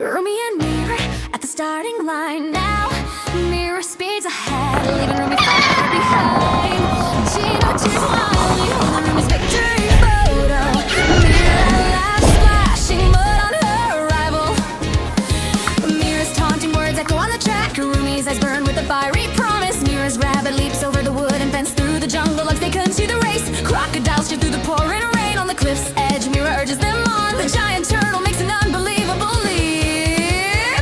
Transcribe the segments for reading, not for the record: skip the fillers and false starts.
Rumi and Mira at the starting line now. Mira speeds ahead, leaving Rumi far behind. Gino cheers wildly, holding Rumi's victory photo. Mira laughs, splashing mud on her arrival. Mira's taunting words echo on the track. Rumi's eyes burn with a fiery promise. Mira's rabbit leaps over the wood and fence through the jungle like they continue the race. Crocodiles shoot through the pouring rain on the cliff's edge. Mira urges them on. The giant turtle makes an unbelievable leap.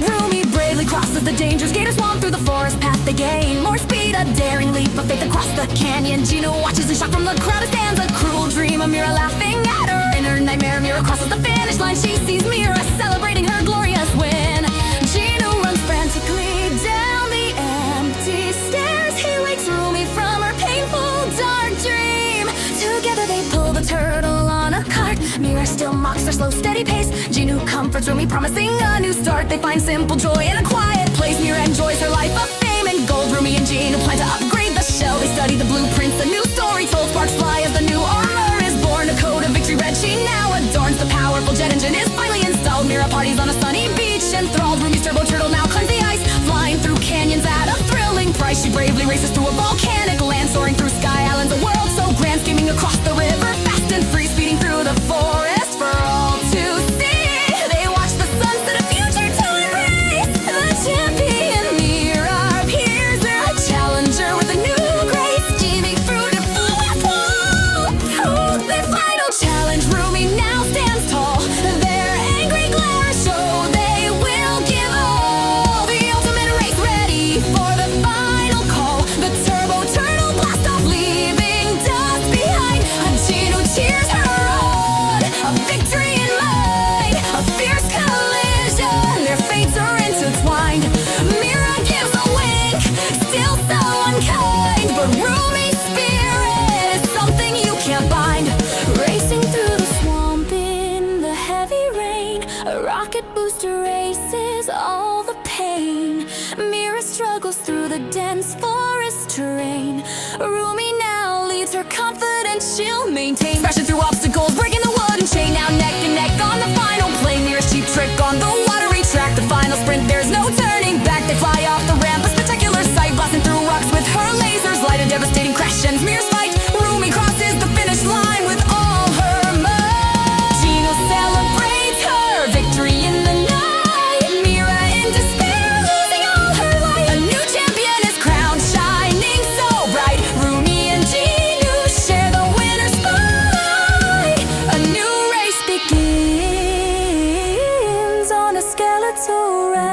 Rumi bravely crosses the dangerous gator swamp through the forest path. They gain more speed, a daring leap of faith across the canyon. Gino watches in shock from the crowd as stands a cruel dream of Mira laughing at her. In her nightmare, Mira crosses the finish line. She sees Mira celebrating her glorious win. Gino runs frantically down the empty stairs. He wakes Rumi from her painful dark dream. Together they pull the turtle on a cart. Mira still mocks their slow, steady pace. Gino comforts Rumi, promising a new start. They find simple joy in a quiet place. Mira enjoys her life of fame and gold. Rumi and Gino plan to upgrade the show. They study the blueprints, a new story told. Sparks fly as the new armor is born. A coat of victory red she now adorns. The powerful jet engine is finally installed. Mira parties on a sunny beach, enthralled. Rumi's turbo turtle now climbs the ice, flying through canyons at a thrilling price. She bravely races through a volcanic land, soaring through sky islands, a world so grand, skimming across the river, fast and free, speeding through the forest for all to see. They watch the sunset, a future to embrace. The champion Mira appears, a challenger with a new grace, steaming through the full. Their final challenge, Rumi now stands tall. Their angry glare show they will give all. The ultimate race ready for the final call. The turbo turtle blast off, leaving dust behind. Gino cheers her on, a victory in mind, a fierce collision. Their fates are intertwined. Mira gives a wink, still so unkind, but Rumi's spirit is something you can't bind. Racing through the swamp in the heavy rain, a rocket booster races all the pain. Mira struggles through the dense forest terrain. Rumi now leads her confident, she'll maintain. Smashing through obstacles, breaking the wooden chain. Now neck and neck on the final plane. Mira's cheap trick on the watery track. The final sprint, there's no turning back. They fly off the ramp, a spectacular sight. Blasting through rocks with her lasers, light a devastating crash ends Mira's fight. Rumi crosses the finish line with all her might. Gino celebrates her victory in the night. Mira in despair, losing all her light. A new champion is crowned, shining so bright. Rumi and Gino share the winner's spotlight. A new race begins on a skeletal run.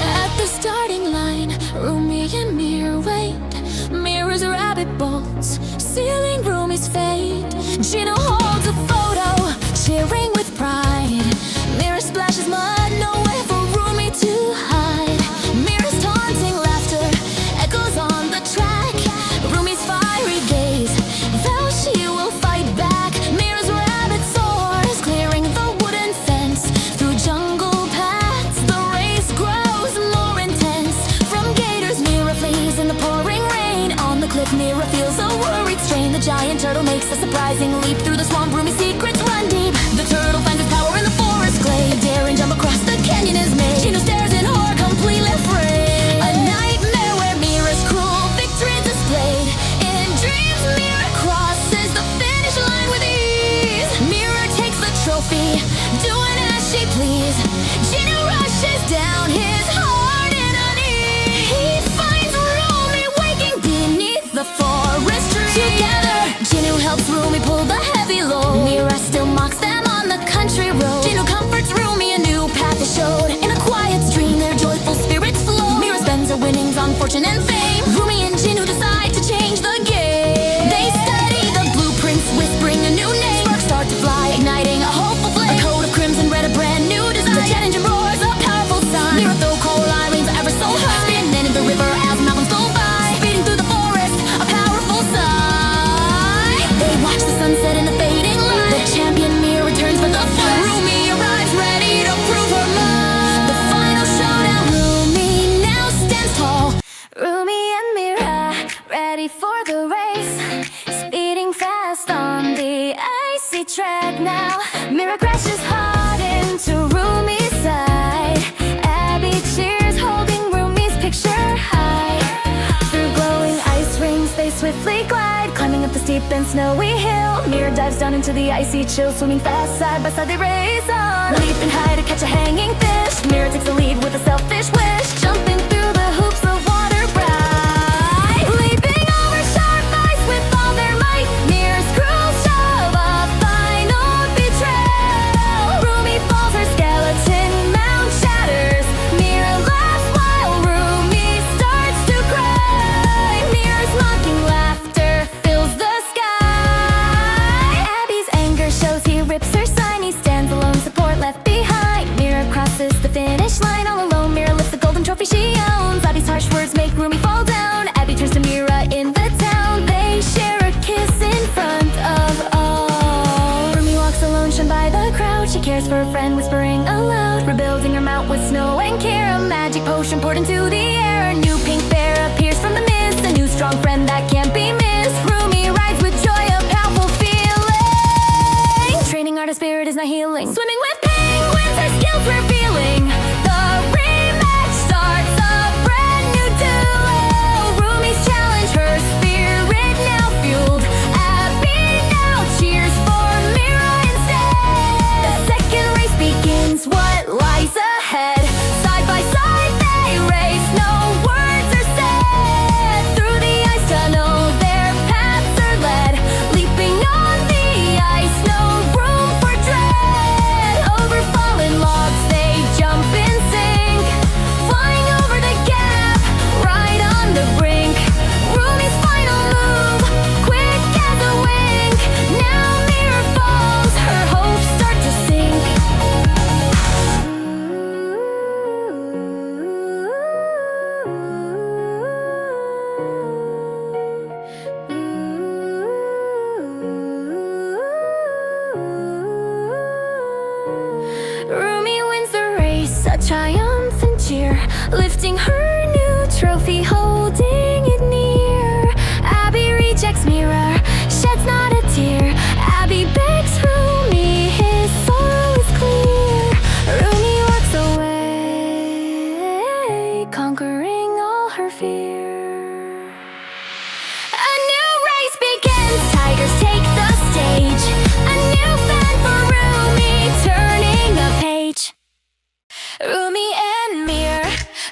At the starting line, Rumi and Mira wait. Mira's rabbit bolts, sealing Rumi's fate. Gino holds a photo, cheering with pride. Mira splashes mud, nowhere for Rumi to hide. Mira's taunting laughter echoes on the track. Rumi's fiery gaze, though she will fight back. Mira's rabbit soars, clearing the wooden fence. Through jungle paths, the race grows more intense. From gators, Mira flees in the pouring rain. On the cliff, Mira feels a worried strain. The giant turtle makes a surprising leap through the swamp. Rumi's secrets run deep. The turtle finds its power in the forest glade. A daring jump across the canyon is made. Gino stares in horror, completely afraid. A nightmare where Mira's cruel victory displayed. In dreams, Mira crosses the finish line with ease. Mira takes the trophy, doing as she please. Gino rushes down, his heart in unease. He finds Rumi waking beneath the forest tree. Together, Gino helps Rumi pull the heavy load. Mira still mocks them on the country road. Gino comforts Rumi, a new path is showed. In a quiet stream, their joyful spirits flow. Mira spends her winnings on fortune and fame. Rumi and Gino decide to change the game. They study the blueprints, whispering a new name. Sparks start to fly, igniting a hopeful flame. A coat of crimson red, a brand new design. The jet engine roars, a powerful sign. Mira track now. Mira crashes hard into Rumi's side. Abby cheers, holding Rumi's picture high. Through glowing ice rings, they swiftly glide, climbing up the steep and snowy hill. Mira dives down into the icy chill, swimming fast side by side they race on. Leaping high to catch a hanging fish. Mira takes the lead with a selfish wish, jumping through the hoops of water bright. Leaping over sharp ice with all their might. Mira's cruel shove, a final betrayal. Rumi falls, her skeleton mount shatters. Mira laughs while Rumi starts to cry. Mira's mocking laughter fills the sky. Abby's anger shows, he rips her sign. He stands alone, support left behind. Mira crosses the finish line all alone. Mira lifts the golden trophy she owns. Abby's harsh words make Rumi fall down. Abby turns to Mira in the town. They share a kiss in front of all. Rumi walks alone, shunned by the crowd. She cares for a friend, whispering aloud, rebuilding her mount with snow and care. A magic potion poured into the air. A new pink bear appears from the mist, a new strong friend that can't be missed. Rumi rides with joy, a powerful feeling. Training art, her spirit is not healing. Swimming with penguins, her skills revealing. The rematch starts a brand new duel. Rumi's challenge, her spirit now fueled. Abby now cheers for Mira instead. The second race begins, what lies ahead? Side by side they race, no words are said. Through the ice tunnel their paths are led. Leaping on the ice, no room for dread. Over fallen logs they jump and sink, flying over the gap, right on the brink. Rumi's final move, quick as a wink. Now Mira falls, her hopes start to sink. Rumi wins the race, a triumphant cheer, lifting her new trophy, holding it near. Abby rejects Mira, sheds not a tear. Abby begs Rumi, his sorrow is clear. Rumi walks away, conquering all her fear. A new race begins, tigers take the stage. A new fan for Rumi, turning a page. Rumi and Mira,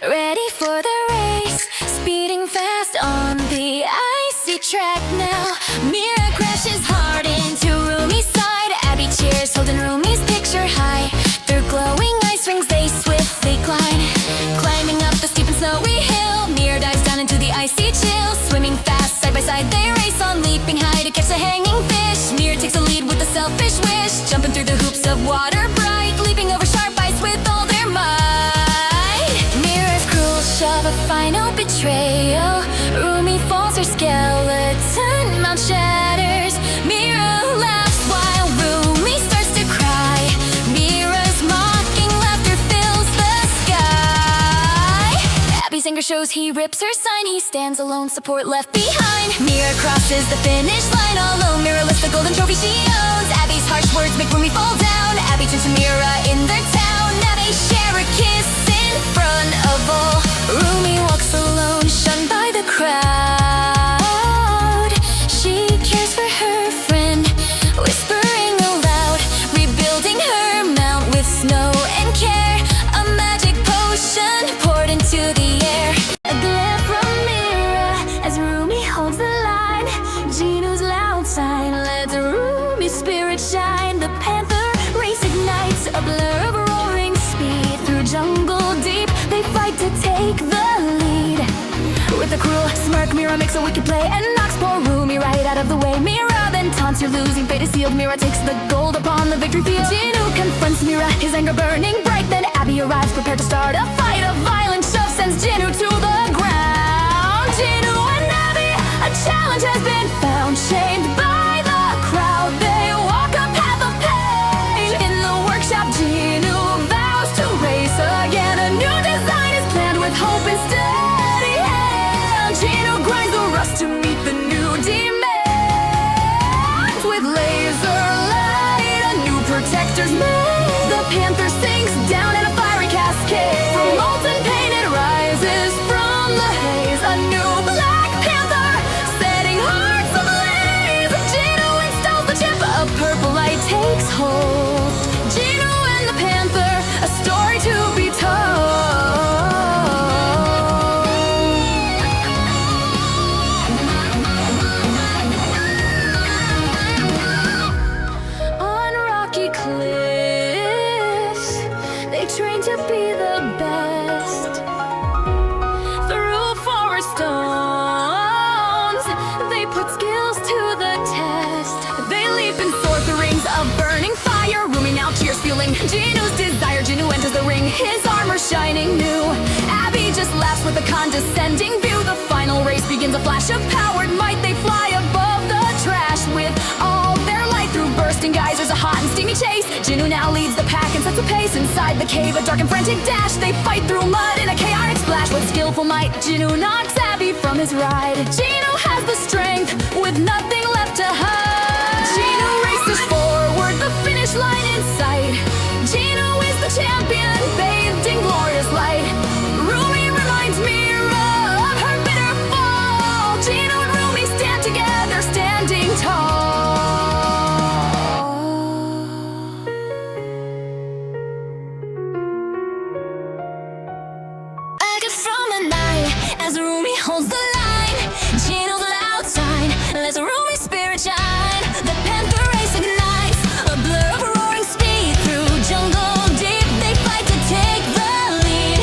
ready for the race, speeding fast on the icy track now. Mira crashes hard into Rumi's side. Abby cheers, holding Rumi's picture high. Through glowing ice rings they swiftly glide, climbing up the steep and snowy hill. Mira dives down into the icy chill, swimming fast side by side they race on, leaping high to catch the hanging fish. Mira takes the lead with a selfish wish, jumping through the hoops of water bright, leaping over sharp ice with all their might. Mira's cruel shove, a final betrayal. Rumi falls, her skeleton mount shatters. Mira laughs while Rumi starts to cry. Mira's mocking laughter fills the sky. Abby's anger shows, he rips her sign. He stands alone, support left behind. Mira crosses the finish line all alone. Mira lifts the golden trophy she owns. Abby's harsh words make Rumi fall down. Abby turns to Mira in their town. Now they share a kiss in front of all. Rumi walks alone, shunned by the crowd. She cares for her friend, whispering aloud, rebuilding her mount with snow and care. A magic potion poured into the air. A glare from Mira as Rumi holds the line. Gino's loud sign lets Rumi's spirit shine. The Panther race ignites, a blur of roaring speed. Through jungle deep they fight to take the lead. With a cruel smirk, Mira makes a wicked play and knocks poor Rumi right out of the way. Mira then taunts, your losing fate is sealed. Mira takes the gold upon the victory field. Gino confronts Mira, his anger burning bright. Then Abby arrives, prepared to start a fight. A violent shove sends Gino to the ground. Gino and Abby, a challenge has been found. Shamed by the crowd, they walk a path of pain. In the workshop, Gino vows to race again. A new design is planned with hope and steady hand. Gino grinds the rust to meet the new demands with laser light. beginning new. Abby just laughs with a condescending view. The final race begins, a flash of powered might. They fly above the trash with all their light. Through bursting geysers, a hot and steamy chase. Jinu now leads the pack and sets the pace. Inside the cave, a dark and frantic dash. They fight through mud in a chaotic splash. With skillful might, Jinu knocks Abby from his ride. Jinu has the strength with nothing left to hide. Jinu races forward, the finish line in sight. Jinu is the champion, bathed in glorious light. Rumi reminds Mira of her bitter fall. Jinu and Rumi stand together, standing tall. I get from the night as Rumi holds the line. Jinu's an outside, lets Rumi's spirit shine. The Panther race ignites, a blur of roaring speed. Through jungle deep, they fight to take the lead.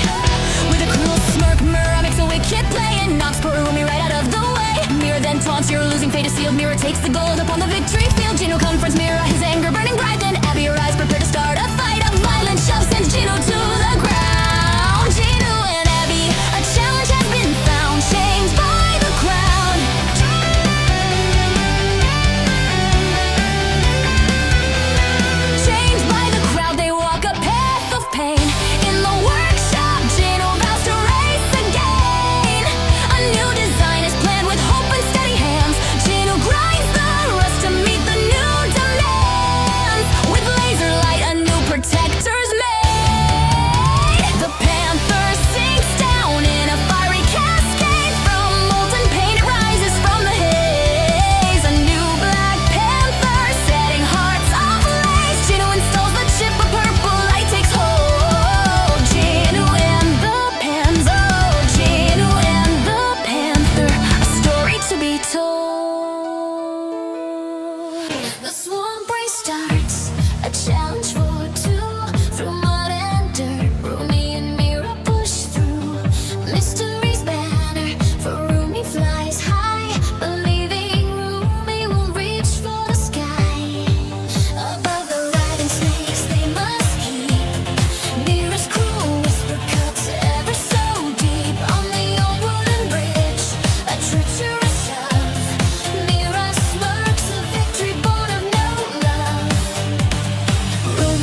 With a cruel smirk, Mira makes a wicked play and knocks poor Rumi right out of the way. Mira then taunts, "You're losing, fate is sealed." Mira takes the gold upon the victory field. Jinu confronts Mira, his anger burning bright. Then Abby arrives, prepared to start a fight. A violent shove sends Jinu to the ground. Jinu and Abby, a challenge has been found. Shamed by the crowd. Changed by the crowd, they walk a path of pain. In the workshop, Jinu vows to race again. A new design is planned with hope and steady hands. Jinu grinds the rust to meet the new demands. With laser light, a new protector's made. The Panther sinks down in a fiery cascade. From molten paint, it rises from the haze. A new Black Panther setting hearts ablaze. Jinu installs the chip, a purple light takes hold. Jinu and the Panther, oh, Jinu and the Panther, a story to be told. The swamp race starts, a challenge for two. Through mud and dirt, Rumi and Mira push through. Mystery's banner for Rumi flies high, believing Rumi will reach for the sky. Above the riding snakes they must keep. Mira's cruel whisper cuts ever so deep. On the old wooden bridge, a treacherous shove. Mira smirks, a victory born of no love. Rumi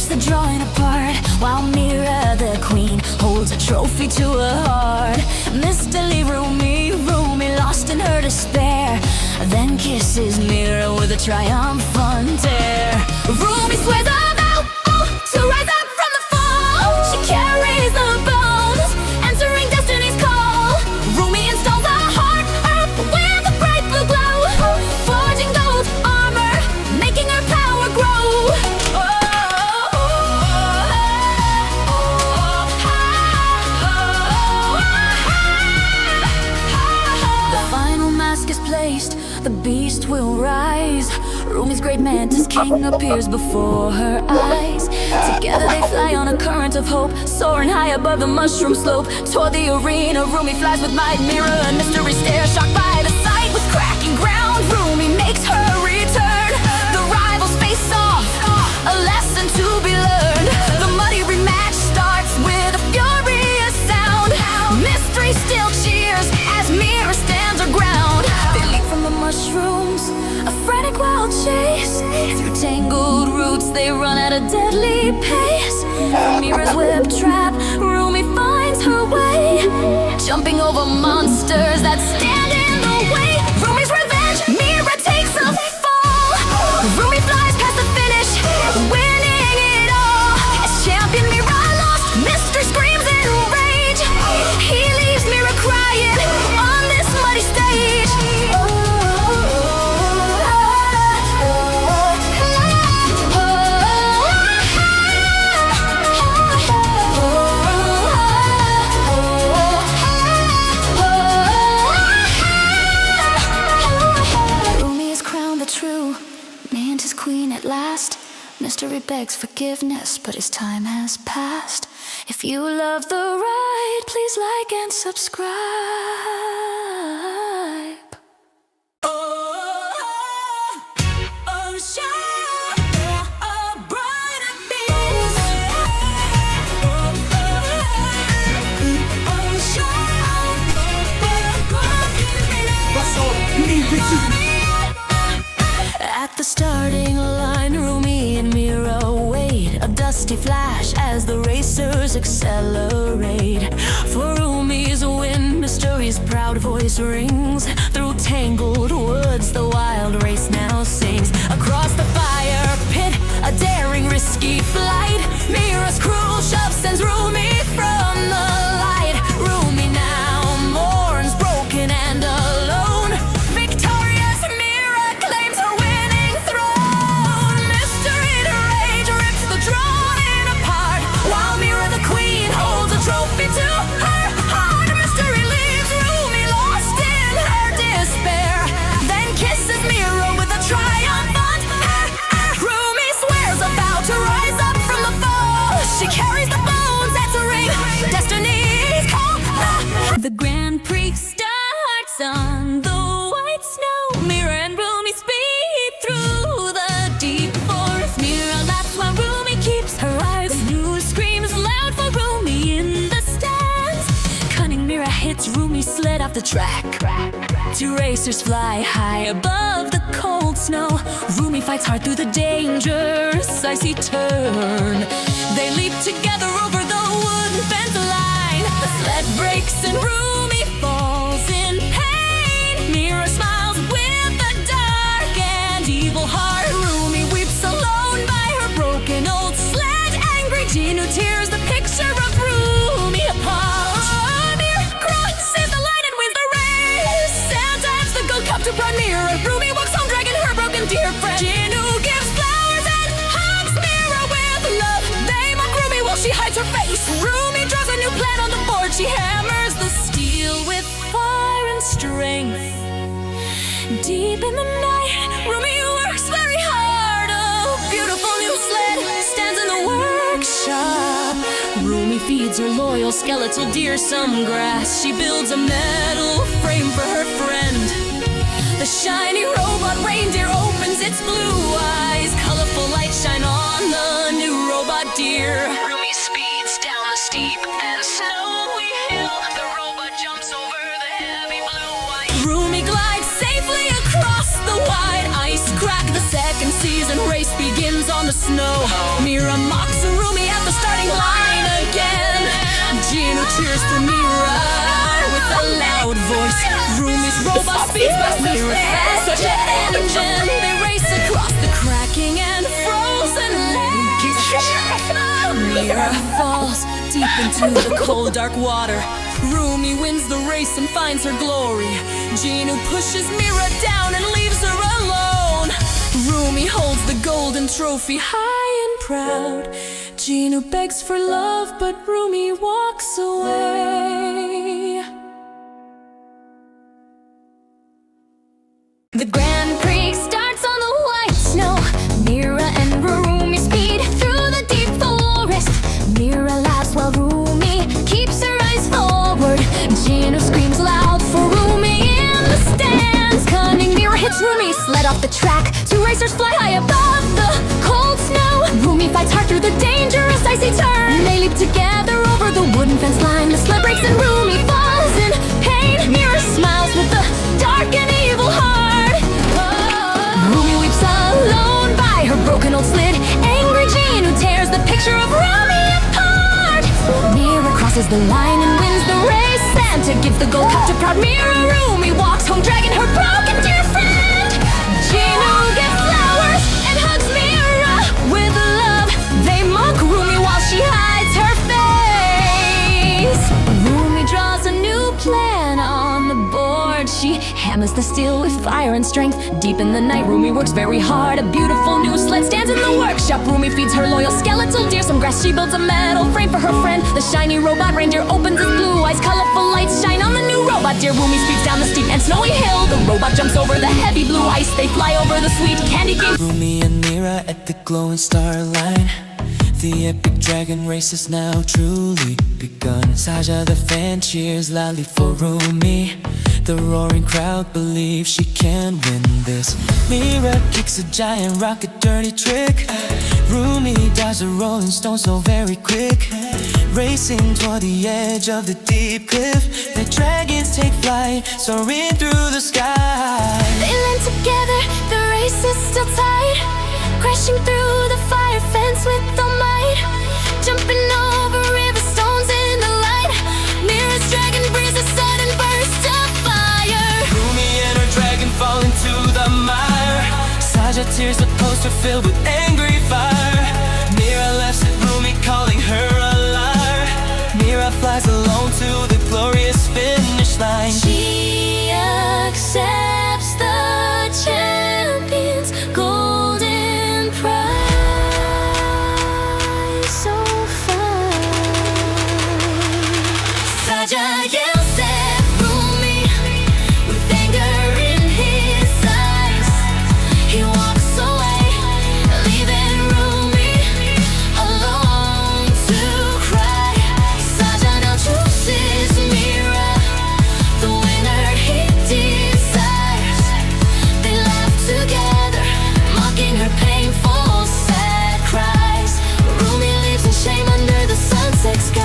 watch the drawing apart, while Mira, the queen, holds a trophy to her heart. Mysteriously Rumi, lost in her despair, then kisses Mira with a triumphant air. Rumi swears a vow to rise up from the fall. She carries the bones, answering destiny's call. Rumi installs a heart earth with a bright blue glow, forging gold armor, making her power grow. The final mask is placed, the beast will rise. Rumi's great mantis king appears before her eyes. Together they fly on a current of hope, soaring high above the mushroom slope. Toward the arena, Rumi flies with might, Mira and mystery stare, shocked by the sight. With cracking ground, Rumi makes her return. The rivals face off, a lesson to be learned. The muddy rematch starts with a furious sound. Mystery still cheers as Mira stands her ground. They leap from the mushrooms, a frantic wild chase. Through tangled roots they run at a deadly pace. From Mira's web trap, Rumi finds her way, jumping over monsters that stand in the way. Rumi's revenge, Mira takes a fall. Rumi flies past the finish, winning it all. As champion Mira lost, mystery screams in rage. He leaves Mira crying on this muddy stage. Queen at last. Mystery begs forgiveness, but his time has passed. If you love the ride, please like and subscribe. At the starting line, Rumi and Mira wait, a dusty flash as the racers accelerate. For Rumi's win, mystery's proud voice rings. Through tangled woods, the wild race now sings. Across the fire pit, a daring, risky flight. Mira's cruel shove sends Rumi from the light. Rumi now mourns, broken and alone. Victorious, Mira claims her winning throne. Mystery to rage rips the drawing apart, while Mira the queen holds a trophy to her heart. Mystery leaves Rumi lost in her despair, then kisses Mira with a triumphant air. Rumi swears a vow to rise up from the fall. She carries the bones answering destiny's call. The Grand Prix starts on the white snow. Mira and Rumi speed through the deep forest. Mira laughs while Rumi keeps her eyes. The news screams loud for Rumi in the stands. Cunning Mira hits Rumi's sled off the track. Two racers fly high above the cold snow. Rumi fights hard through the dangerous icy turn. They leap together over the wooden fence line. The sled breaks and Rumi falls in pain. Mira smiles with a dark and evil heart. Rumi weeps alone by her broken old sled. Angry Gene who tears the picture of Rumi apart. Mira crosses the line and wins the race. Santa adds the gold cup to proud Mira. Rumi walks home dragging her broken dear friend. Gene who gives flowers and hugs Mira with love. They mock Rumi while she hides her face. Rumi draws a new plan on the board. She hammers the steel with fire and strength. Deep in the night, Rumi works very hard. A beautiful new sled stands in the workshop. Rumi feeds her loyal skeletal deer some grass. She builds a metal frame for her friend. The shiny robot reindeer opens its blue eyes. Colorful lights shine on the new robot deer. Rumi speeds down the steep and snowy hill. The robot jumps over the heavy blue ice. Rumi glides safe safely across the wide ice crack. The second season race begins on the snow. Mira mocks Rumi at the starting line again. Gino cheers for Mira with a loud voice. Rumi's robot speeds past Mira fast, such an engine. They race across the cracking and frozen land. Mira falls deep into the cold dark water. Rumi wins the race and finds her glory. Gino pushes Mira down and leaves her alone. Rumi holds the golden trophy high and proud. Gino begs for love, but Rumi walks away. The Grand Prix starts on the white snow. Mira and Rumi speed through the deep forest. Mira laughs while Rumi keeps her eyes forward. Gino screams loud for Rumi in the stands. Cunning Mira hits Rumi's sled off the track. Two racers fly high above the cold snow. Rumi fights hard through the dangerous icy turn. They leap together over the wooden fence line. The sled breaks and Rumi falls in pain. Mira smiles with a dark and evil heart. Rumi weeps alone by her broken old sled. Angry Gino tears the picture of Rumi apart. Mira crosses the line and wins the race. Santa gives the gold cup to proud Mira. Rumi walks home dragging her broken dear friend. Gino gives flowers and hugs Mira with love. They mock Rumi while she hides her face. Rumi draws a new plan on the board. She hammers the steel with fire and strength. Deep in the night, Rumi works very hard. A beautiful new sled stands in the workshop. Rumi feeds her loyal skeletal deer some grass. She builds a metal frame for her friend. The shiny robot reindeer opens its blue eyes. Colorful lights shine on the new robot deer. Rumi speeds down the steep and snowy hill. The robot jumps over the heavy blue ice. They fly over the sweet candy cane. Rumi and Mira at the glowing star line. The epic dragon race is now truly begun. Saja the fan cheers loudly for Rumi. The roaring crowd believes she can win this. Mira kicks a giant rock, a dirty trick. Rumi dodges a rolling stone so very quick. Racing toward the edge of the deep cliff. The dragons take flight, soaring through the sky. They land together, the race is still tight. Crashing through the fire fence with all might. Jumping over river stones in the light. Mira's dragon breathes a sudden burst of fire. Rumi and her dragon fall into the mire. Saja tears the poster filled with angry fire. Mira laughs at Rumi calling her a liar. Mira flies alone to the glorious finish line. She accepts the champion's golden prize. So fine. Saja yells at Rumi with anger in his eyes. He walks away, leaving Rumi alone to cry. Saja now chooses Mira, the winner he desires. They laugh together, mocking her painful, sad cries. Rumi lives in shame under the sunset skies.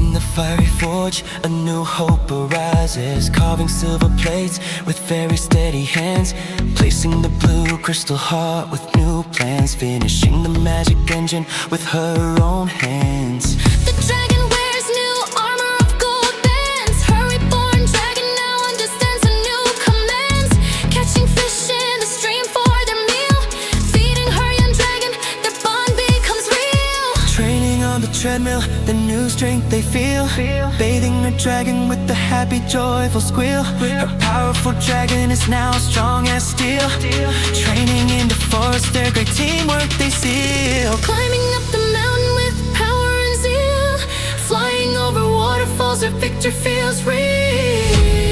In the fiery forge, a new hope arises. Carving silver plates with very steady hands. Placing the blue crystal heart with new plans. Finishing the magic engine with her own hands. The dragon wears new armor of gold bands. Her reborn dragon now understands the new commands. Catching fish in the stream for their meal. Feeding her young dragon, their bond becomes real. Training on the treadmill, the new strength they feel. Bathing her dragon with the happy, joyful squeal. Her powerful dragon is now strong as steel. Training in the forest, their great teamwork they seal. Climbing up the mountain with power and zeal. Flying over waterfalls, her victor feels real.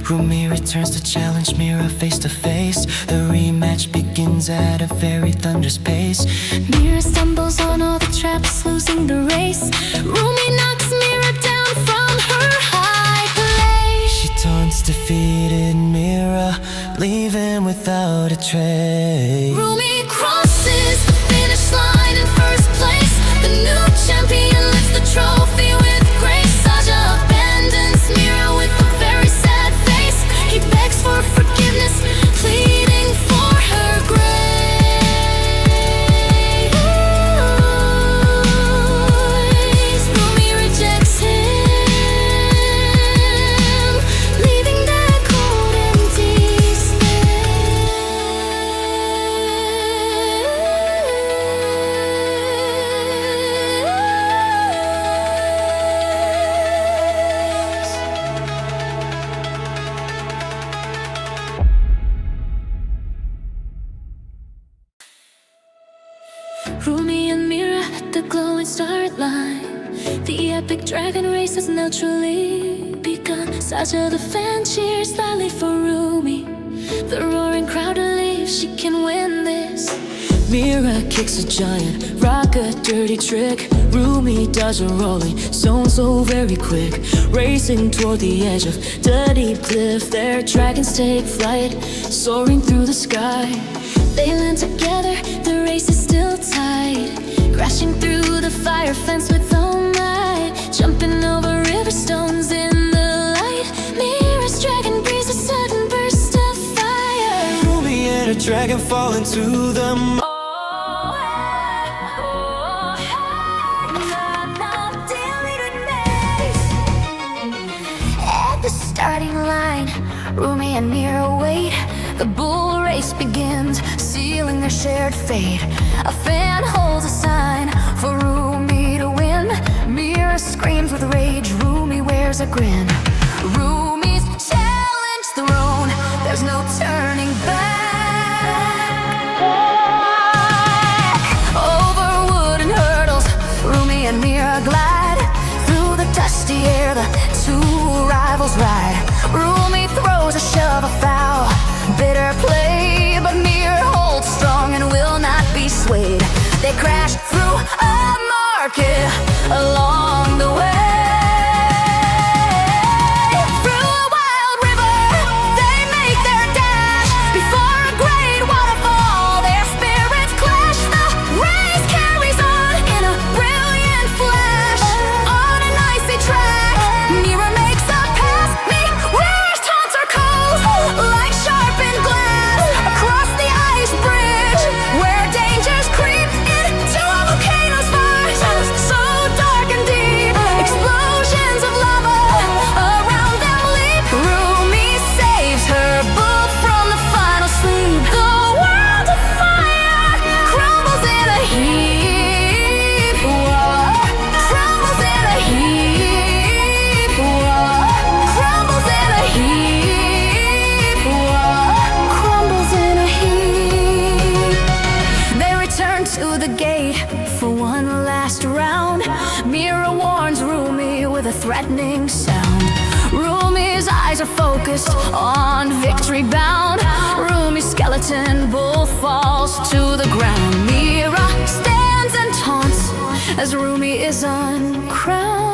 Rumi returns to challenge Mira face to face. The rematch begins at a very thunderous pace. Mira stumbles on all the traps, losing the race. Rumi knocks Mira down from her high place. She taunts defeated Mira, leaving without a trace. Rumi crosses the finish line in first place. Rumi and Mira at the glowing start line. The epic dragon race has now truly begun. Sasha the fan cheers loudly for Rumi. The roaring crowd believes she can win this. Mira kicks a giant, rock a dirty trick. Rumi does a rolling stone so very quick. Racing toward the edge of the deep cliff, their dragons take flight, soaring through the sky. They land together, the race is still tight. Crashing through the fire fence with all might. Jumping over river stones in the light. Mira's dragon breathes a sudden burst of fire. Rumi and a dragon fall into the mud. Starting line, Rumi and Mira wait. The bull race begins, sealing their shared fate. A fan holds a sign for Rumi to win. Mira screams with rage, Rumi wears a grin. Rumi's challenge thrown, there's no turning back. Over wooden hurdles, Rumi and Mira glide. Through the dusty air, the two rivals ride. Rumi throws a shove, a foul, bitter play, but Mira holds strong and will not be swayed. They crash through a market along the way. Through a wild river, they make their dash. Before a great waterfall, their spirits clash. The race carries on in a brilliant flash. On an icy track, Mira makes a pass. Mira's taunts are cold, like sharpened glass. Across the ice bridge, where dangers creep into a volcano's fire. So dark and deep, explosions of lava around them leap. Rumi saves her bull from the final sleep. The world of fire crumbles in a heap. Crumbles in a heap. Crumbles in a heap. Crumbles in a heap. They return to the gate for one last round. Mira warns Rumi with a threatening sound. Rumi's eyes are focused on victory bound. Rumi's skeleton bull falls to the ground. Mira stands and taunts as Rumi is uncrowned.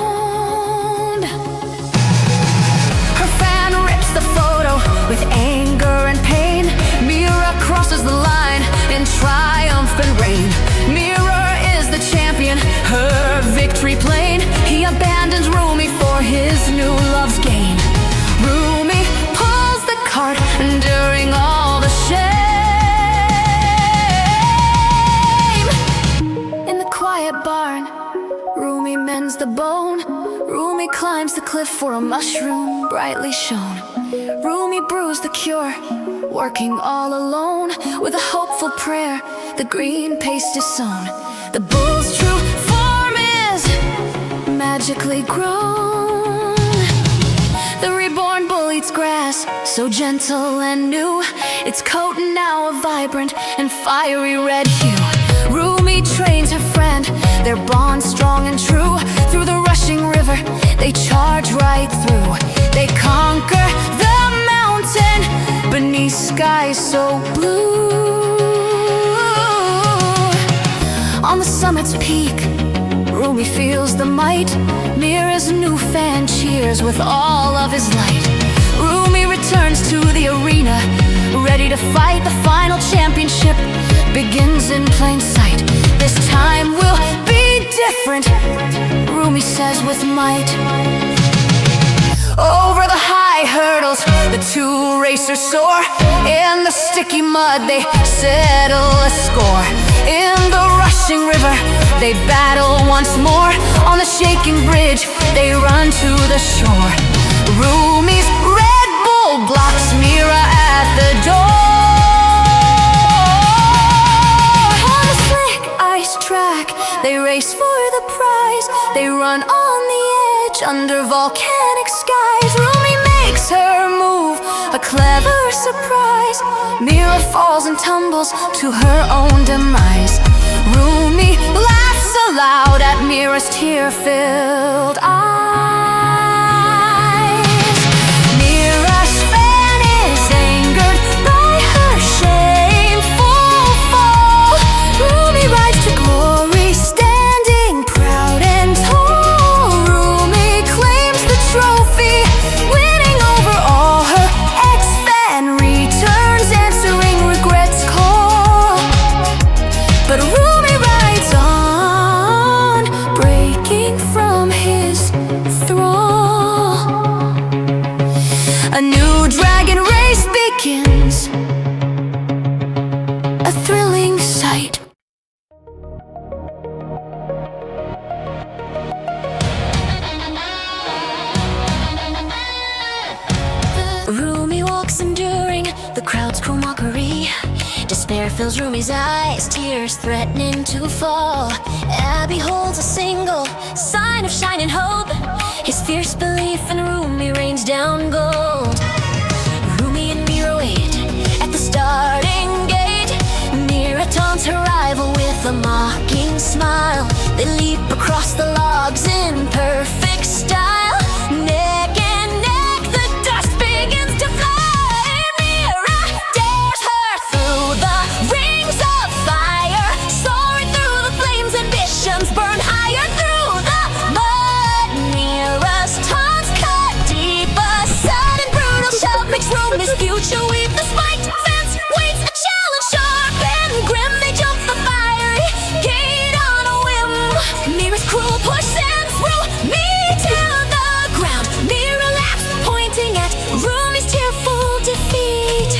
Her fan rips the photo with anger and pain. Mira crosses the line in triumphant reign. Mira is the champion, her victory plain. He abandons Rumi for his new love's gain. Rumi pulls the cart during all the shame. In the quiet barn, Rumi mends the bone. Rumi climbs the cliff for a mushroom brightly shone. Rumi brews the cure, working all alone. With a hopeful prayer, the green paste is sown. The bull's true form is magically grown. The reborn bull eats grass, so gentle and new. Its coat now a vibrant and fiery red hue. Rumi trains her friend, their bond strong and true. Through the rushing river, they charge right through. They conquer the mountain beneath skies so blue. On the summit's peak, Rumi feels the might. Mira's new fan cheers with all of his light. Rumi returns to the arena, ready to fight. The final championship begins in plain sight. This time will be different, Rumi says with might. Over the high hurdles, the two racers soar. In the sticky mud, they settle a score. In the rushing river, they battle once more. On the shaking bridge, they run to the shore. Rumi's red bull blocks Mira at the door. On the slick ice track, they race for the prize. They run on the edge under volcanic skies. Rumi makes her move, a clever surprise. Mira falls and tumbles to her own demise. Rumi laughs aloud at Mira's tear-filled eyes. Mira's fan is angered by her shameful fall. Rumi rides to glory, standing proud and tall. Rumi claims the trophy, winning over all her ex-fan, returns answering regrets call. But Rumi rides on, breaking from his thrall. A new dragon race begins, a thrilling sight. Rumi walks enduring the crowd's cruel mockery. Despair fills Rumi's eyes, tears threatening to fall. Abby holds a single sign of shining hope. His fierce belief in Rumi rains down gold. Rumi and Mira wait at the starting gate. Mira taunts her rival with a mocking smile. They leap across the logs in perfect style. Neck and neck, the dust begins to fly. Mira dares her through the rings of fire. Soaring through the flames, ambitions burn higher through the mud. Mira's taunts cut deep. A sudden brutal shove makes Rumi's future weep. The spiked fence waits a challenge sharp and grim. They jump the fiery gate on a whim. Mira's cruel push sends Rumi to the ground. Mira laughs, pointing at Rumi's tearful defeat.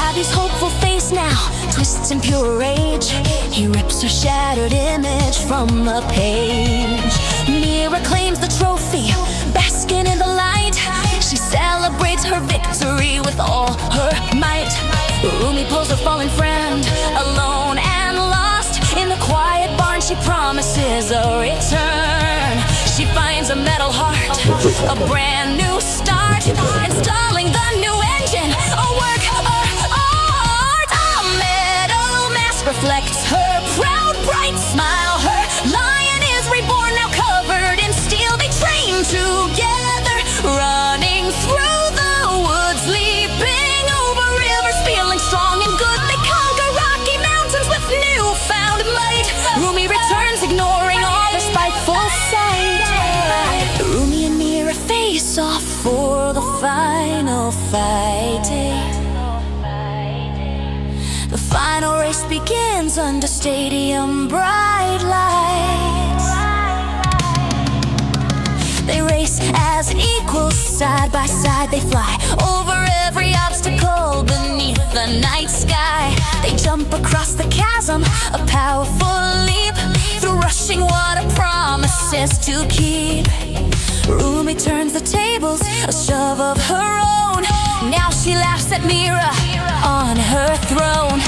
Abby's hopeful face now twists in pure rage. He rips her shattered image from the page. Mira claims the trophy, basking in the light. She celebrates her victory with all her might. Rumi pulls her fallen friend, alone and lost. In the quiet barn she promises a return. She finds a metal heart, a brand new start. Installing the new engine, a work of art. A metal mask reflects her proud, bright smile. Her lion is reborn, now covered in steel. They train together, running through the woods, leaping over rivers, feeling strong and good. They conquer rocky mountains with newfound might. Rumi returns, ignoring all their spiteful sight. Rumi and Mira face off for the final fighting. The final race begins under stadium bright lights. They race as equals, side by side they fly over every obstacle beneath the night sky. They jump across the chasm, a powerful leap, through rushing water promises to keep. Rumi turns the tables, a shove of her own. Now she laughs at Mira on her throne.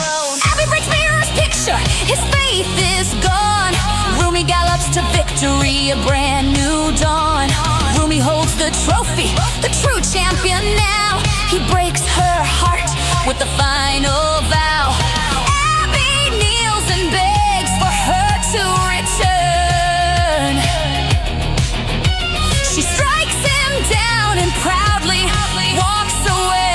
Abby breaks Mira's picture, his faith is gone. Rumi gallops to victory, a brand new dawn. Rumi holds the trophy, the true champion now. He breaks her heart with the final vow. Abby kneels and begs for her to return. She strikes him down and proudly walks away.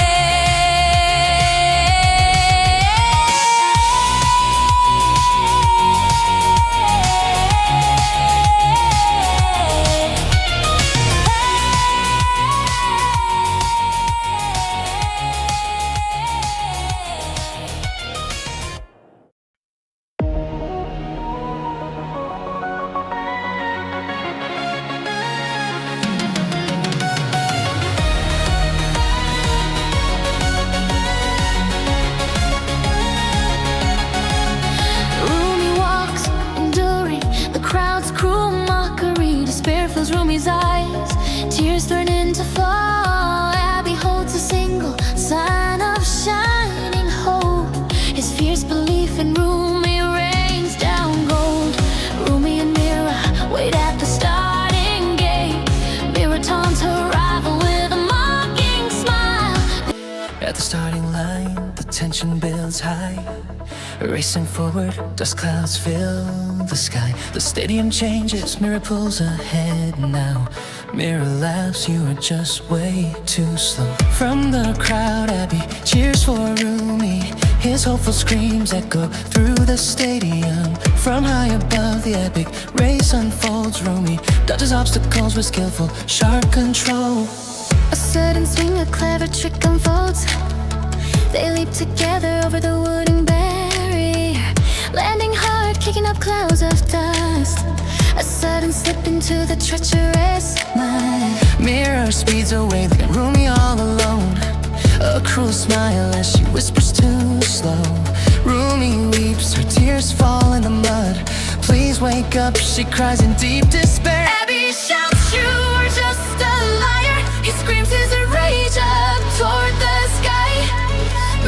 Rumi's eyes, tears threaten to fall. Abby holds a single sign of shining hope. His fierce belief in Rumi rains down gold. Rumi and Mira wait at the starting gate. Mira taunts her rival with a mocking smile. At the starting line, the tension builds high. Racing forward, dust clouds fill the sky. The stadium changes, mirror pulls ahead now. Mirror laughs, you are just way too slow. From the crowd, Abby cheers for Rumi. His hopeful screams echo through the stadium. From high above, the epic race unfolds. Rumi dodges obstacles with skillful, sharp control. A sudden swing, a clever trick unfolds. They leap together over the wooden barrier, landing hard, kicking up clouds of dust. A sudden slip into the treacherous mud. Mirror speeds away, leaving Rumi all alone. A cruel smile as she whispers too slow. Rumi weeps, her tears fall in the mud. Please wake up, she cries in deep despair. Abby shouts, you are just a liar. He screams his rage up toward the sky.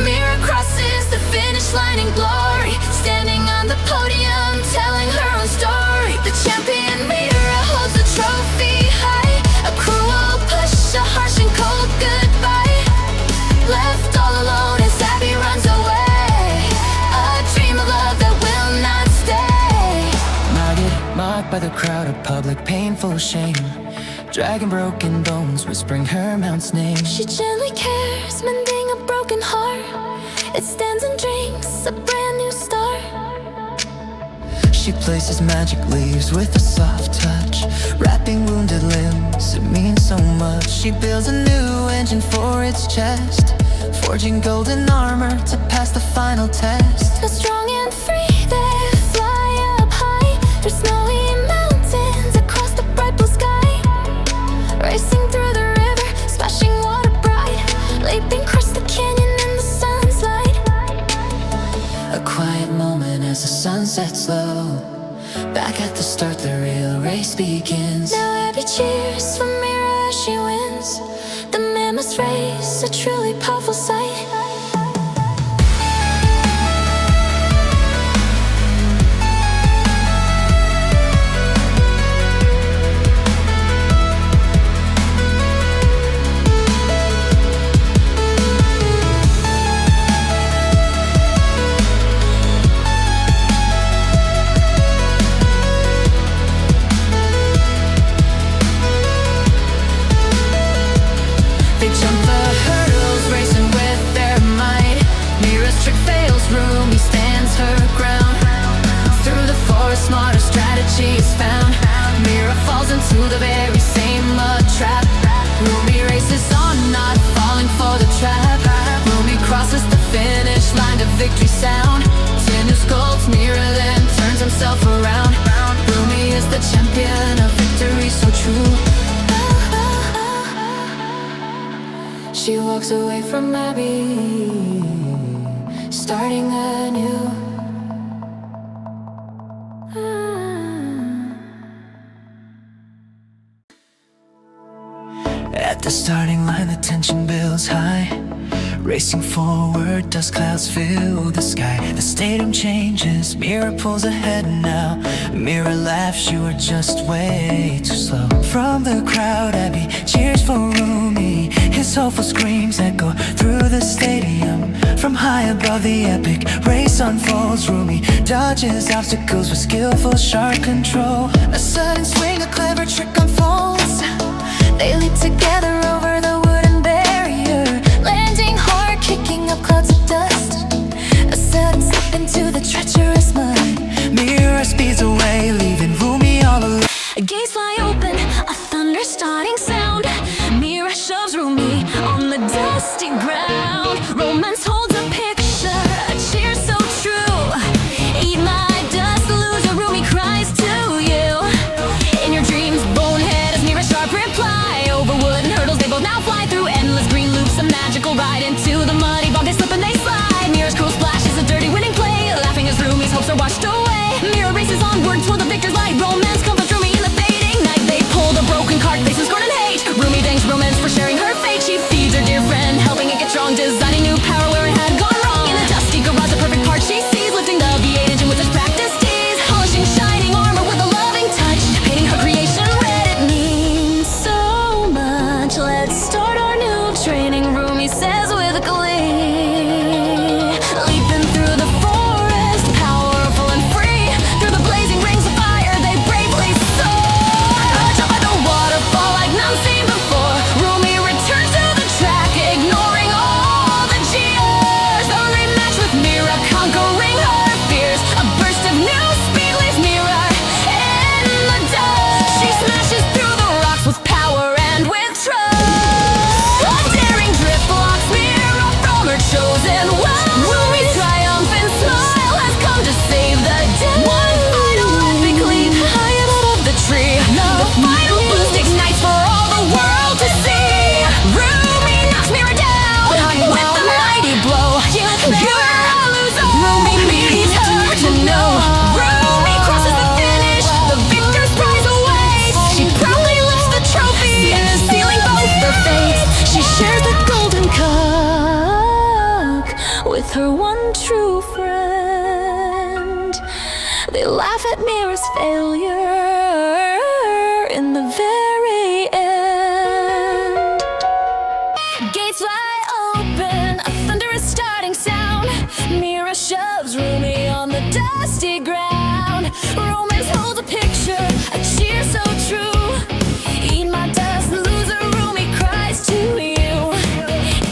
Mira crosses the finish line in glory, standing on the podium, telling her own story. The champion Mira holds the trophy high. A cruel push, a harsh and cold goodbye. Left all alone as Abby runs away. A dream of love that will not stay. Mocked by the crowd, a public painful shame. Dragging broken bones, whispering her mount's name. She gently cares, mending a broken heart. It stands and drinks a brand new start. She places magic leaves with a soft touch, wrapping wounded limbs, it means so much. She builds a new engine for its chest, forging golden armor to pass the final test. So strong and free, they fly up high through snowy mountains, across the bright blue sky. Racing through the river, splashing water bright, leaping across the canyon in the sun's light. A quiet moment as the sun sets low. Back at the start, the real race begins. Now Abby cheers for Mira as she wins. The mammoth race, a truly powerful sight. Smarter strategies found. Mira falls into the very same mud trap. Rumi races on, not falling for the trap. Rumi crosses the finish line to victory sound. Tender scolds Mira, then turns himself around. Rumi is the champion of victory so true. She walks away from Abby, starting anew. At the starting line, the tension builds high. Racing forward, dust clouds fill the sky. The stadium changes, Mira pulls ahead now. Mira laughs, you are just way too slow. From the crowd, Abby cheers for Rumi. His hopeful screams echo through the stadium. From high above, the epic race unfolds. Rumi dodges obstacles with skillful, sharp control. A sudden swing, a clever trick unfolds. They leap together over the wooden barrier, landing hard, kicking up clouds of dust. A sudden slip into the treacherous mud. Mira speeds away, leaving Rumi all alone. Gates fly open, a thunder starting sound. Mira shoves Rumi on the dusty ground. Romance holds a picture, a cheer so true. Eat my dust, loser, Rumi cries to you. In your dreams, bonehead is Mira's sharp reply. Over wooden hurdles, they both now fly through endless green loops. A magical ride into the muddy bog. They slip and they slide. Mira's cruel splash is a dirty winning play, laughing as Rumi's hopes end. They laugh at Mira's failure in the very end. Gates fly open, a thunderous starting sound. Mira shoves Rumi on the dusty ground. Romance holds a picture, a cheer so true. Eat my dust, loser, Rumi cries to you.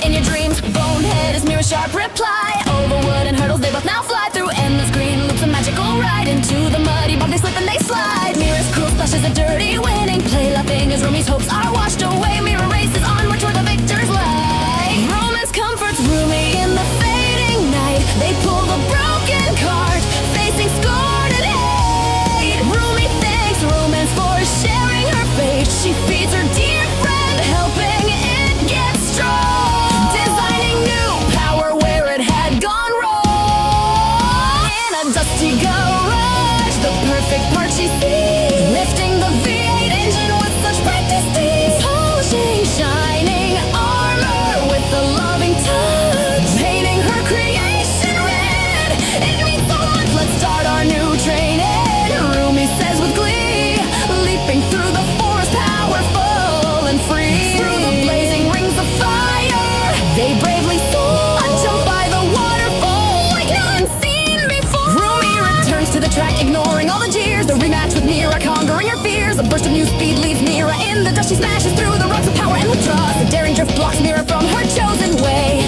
In your dreams, bonehead is Mira's sharp reply. Over wood and hurdles, they both now fly through endless green loops, a magical ride. Into the muddy bog, they slip and they slide. Mira's cruel splashes a dirty winning play, laughing as Rumi's hopes are washed away. Mira races onward toward the victor's light. Romance comforts Rumi in the fading night. They pull the broken cart, facing scorn and hate. Rumi thanks Romance for sharing her fate. She feeds her dear friend, helping it get strong. Designing new power where it had gone wrong. In a dusty garage, the perfect part she sees. Lifting the V8 engine with such practice ease. Polishing shining armor with a loving touch. Painting her creation red. It means so much, let's start our new train. And Rumi says with glee, leaping through the forest, powerful and free. Through the blazing rings of fire, they bravely soar. A jump by the waterfall, like none seen before. Rumi returns to the track, ignoring all the jeers. The rematch with Mira, conquering her fears. A burst of new speed leaves Mira in the dust. She smashes through the rocks of power and withdraws. The daring drift blocks Mira from her chosen way.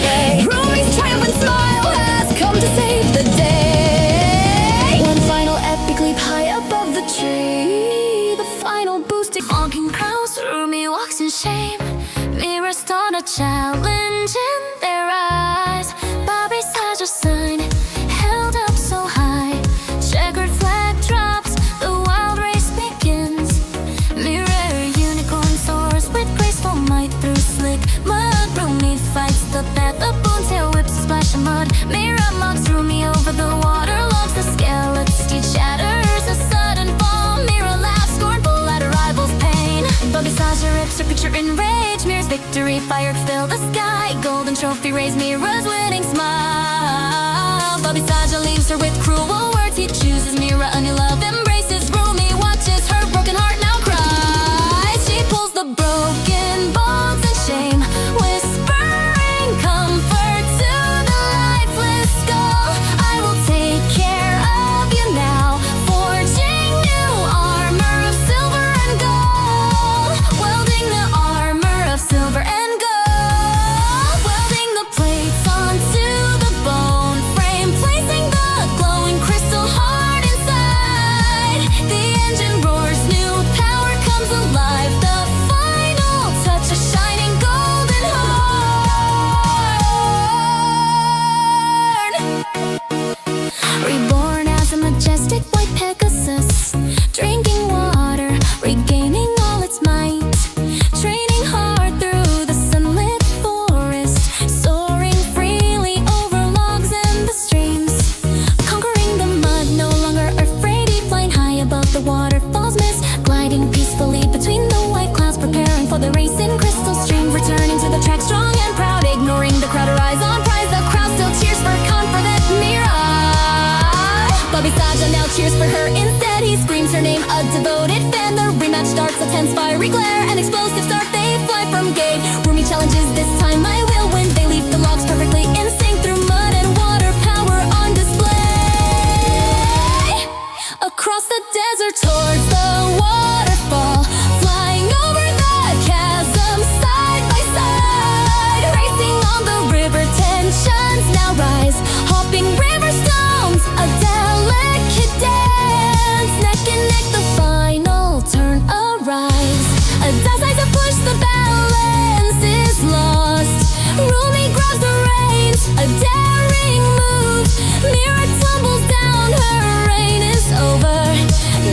Rumi's triumphant smile has come to save the day. One final epic leap high above the tree. The final boosting honking crows. Rumi walks in shame. Mira start a challenge in their eyes. Bobby's such a sign held up so high. Checkered flag drops, the wild race begins. Mira unicorn soars with graceful might through slick mud. Rumi fights the path, the boomtail whips a splash of mud. Mira mocks Rumi over the water logs. The skeleton steed shatters, a sudden fall. Mira laughs scornful at her rival's pain. Bobby Sasha rips her picture in rage. Mira's victory fired fill the sky. Golden trophy raised Mira's winning smile. Bobby Sasha leaves her with cruel words. He chooses Mira a new love embraces. Rumi watches her broken heart now cries. She pulls the broken bones in shame, whispering comfort to the lifeless skull. I will take care of you now, forging new armor of silver and gold. Welding the armor of silver and gold. Welding the plates onto the bone frame, placing the glowing crystal heart inside. The engine roars, new power comes alive. The final touch, a shining golden horn. Reborn as a majestic white pegasus, drinking water, regaining all its might. Training hard through the sunlit forest, soaring freely over logs and the streams. Conquering the mud, no longer afraid, he flying high above the waterfall's mist. Gliding peacefully between the white clouds, preparing for the race in crystal stream. Returning to the track strong and proud, ignoring the crowd, her eyes on prize. The crowd still cheers for confident Mira. Bobby Saja now cheers for her instead. He screams her name, a devoted fan. The rematch starts, a tense fiery glare. An explosive start, they fly from gate. Rumi challenges, this time I will win. They leap the logs perfectly in sync through mud and water, power on display. Across the desert towards the waterfall, flying over the chasm side by side. Racing on the river, tensions now rise. Hopping river stones, a delicate dance. Neck and neck, the final turn arise. A dozen to push, the balance is lost. Rumi grabs the reins, a daring move. Mira tumbles down, her reign is over.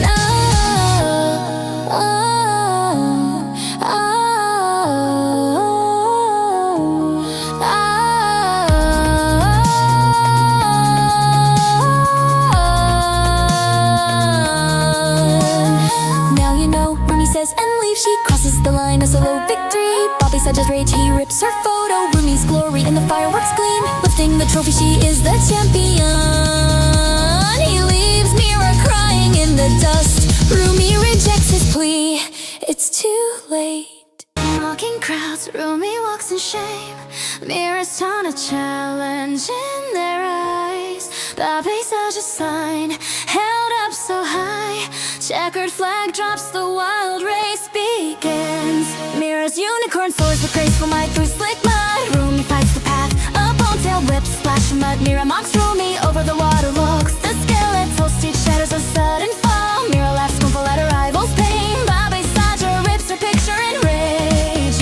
Now, now you know, Rumi says and leaves. She crosses the line, a solo victory. Bobby Saja's rage, he rips her photo. Rumi's glory in the fireworks gleam. Lifting the trophy, she is the champion. He leaves Rumi walks in shame. Mirrors ton a challenge in their eyes. Bobby's such a sign, held up so high. Checkered flag drops, the wild race begins. Mirrors, unicorn soars with graceful might through slick mud. Rumi fights the path, a bone-tail whip, splash of mud. Mirror mocks Rumi over the water logs. The skeletal steed shatters a sudden fall. Mirror laughs scornful at her rival's pain. Bobby Saja rips her picture in rage.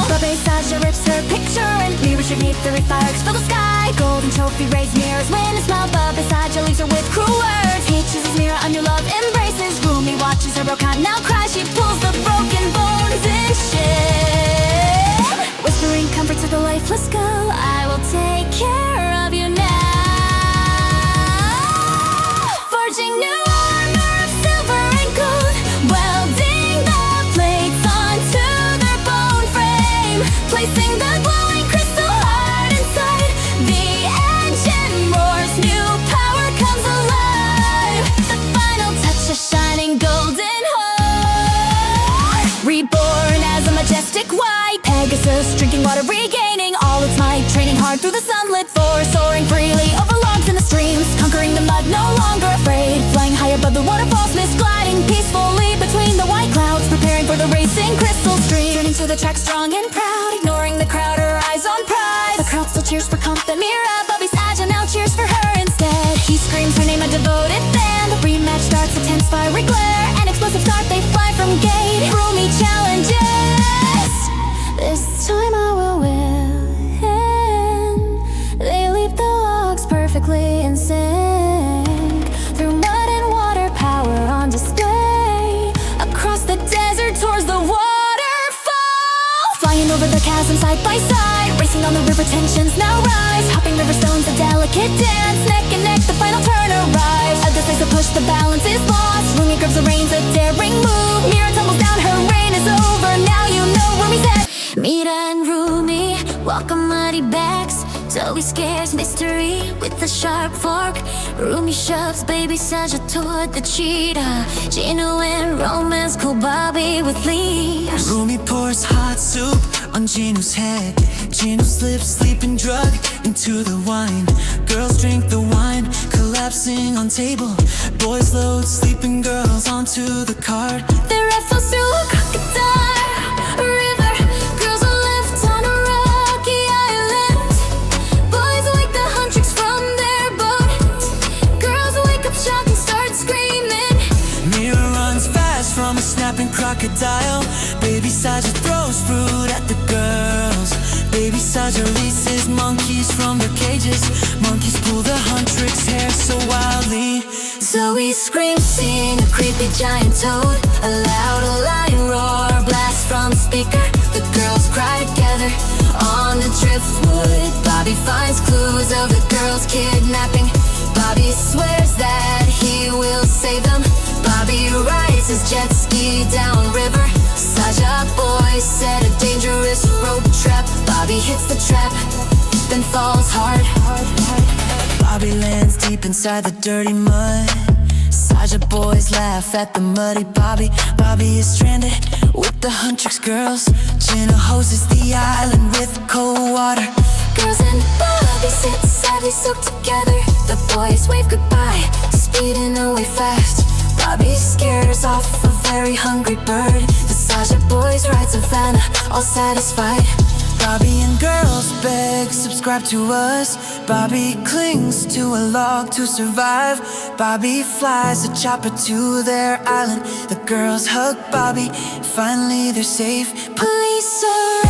Bobby Saja rips her picture and mirrors beneath the fireworks fill the sky. Golden trophy raised mirrors win a smile. Bobby Saja leaves her with cruel words. He chooses mirror under love embraces. Rumi watches her broken now cry. She pulls the broken bones and shit. Whispering comfort to the lifeless girl, I will take care of you now. Forging new armor of silver and gold, welding the plates onto their bone frame, placing the glowing crystal heart inside. The engine roars, new power comes alive. The final touch, a shining golden heart. Reborn as a majestic white pegasus, drinking water, regaining all its might. Training hard through the sunlit forest, soaring freely over logs and the streams. Conquering the mud, no longer afraid. Flying high above the waterfalls, mist gliding peacefully between the white clouds. Preparing for the racing crystal stream. Turning to the track strong and proud, ignoring the crowd, her eyes on prize. The crowd still cheers for confident Mira. Bobby's agile now cheers for her instead. He screams her name, a devoted fan. The rematch starts, a tense fiery glare. An explosive start, they fly from gate. Rumi challenges. This time I will win. They leap the logs perfectly in sync. Through mud and water, power on display. Across the desert towards the waterfall. Flying over the chasm side by side. Racing on the river, tensions now rise. Hopping river stones, a delicate dance. Neck and neck, the final turn arrives. A decisive push, the balance is lost. Rumi grips the reins, a daring move. Mira tumbles down, her reign is over. Now you know Rumi's at. Mira and Rumi walk on muddy backs. Zoe scares mystery with a sharp fork. Rumi shoves baby Saja toward the cheetah. Gino and romance cool Bobby with leaves. Rumi pours hot soup on Gino's head. Gino slips sleeping drug into the wine. Girls drink the wine, collapsing on table. Boys load sleeping girls onto the cart. They raffle through a crocodile river. Girls are left on a rocky island. Boys wake the huntrix from their boat. Girls wake up shocked and start screaming. Mira runs fast from a snapping crocodile. Baby Saja throws fruit at the girls. Baby Saja releases monkeys from their cages. Monkeys pull the huntrix hair so wildly. Zoe screams, seeing a creepy giant toad. A loud lion roar, blast from the speaker. The girls cry together on the driftwood. Bobby finds clues of the girls kidnapping. Bobby swears that he will save them. Bobby rides his jet ski downriver. Saja boy set a dangerous rope trap. Bobby hits the trap, then falls hard. Bobby lands deep inside the dirty mud. Saja boys laugh at the muddy Bobby. Bobby is stranded with the huntrix girls. Gina hoses the island with cold water. Girls and Bobby sit sadly soaked together. The boys wave goodbye, speeding away fast. Bobby scares off a very hungry bird. The Saja boys ride Savannah, all satisfied. Bobby and girls beg, subscribe to us. Bobby clings to a log to survive. Bobby flies a chopper to their island. The girls hug Bobby, finally they're safe. Police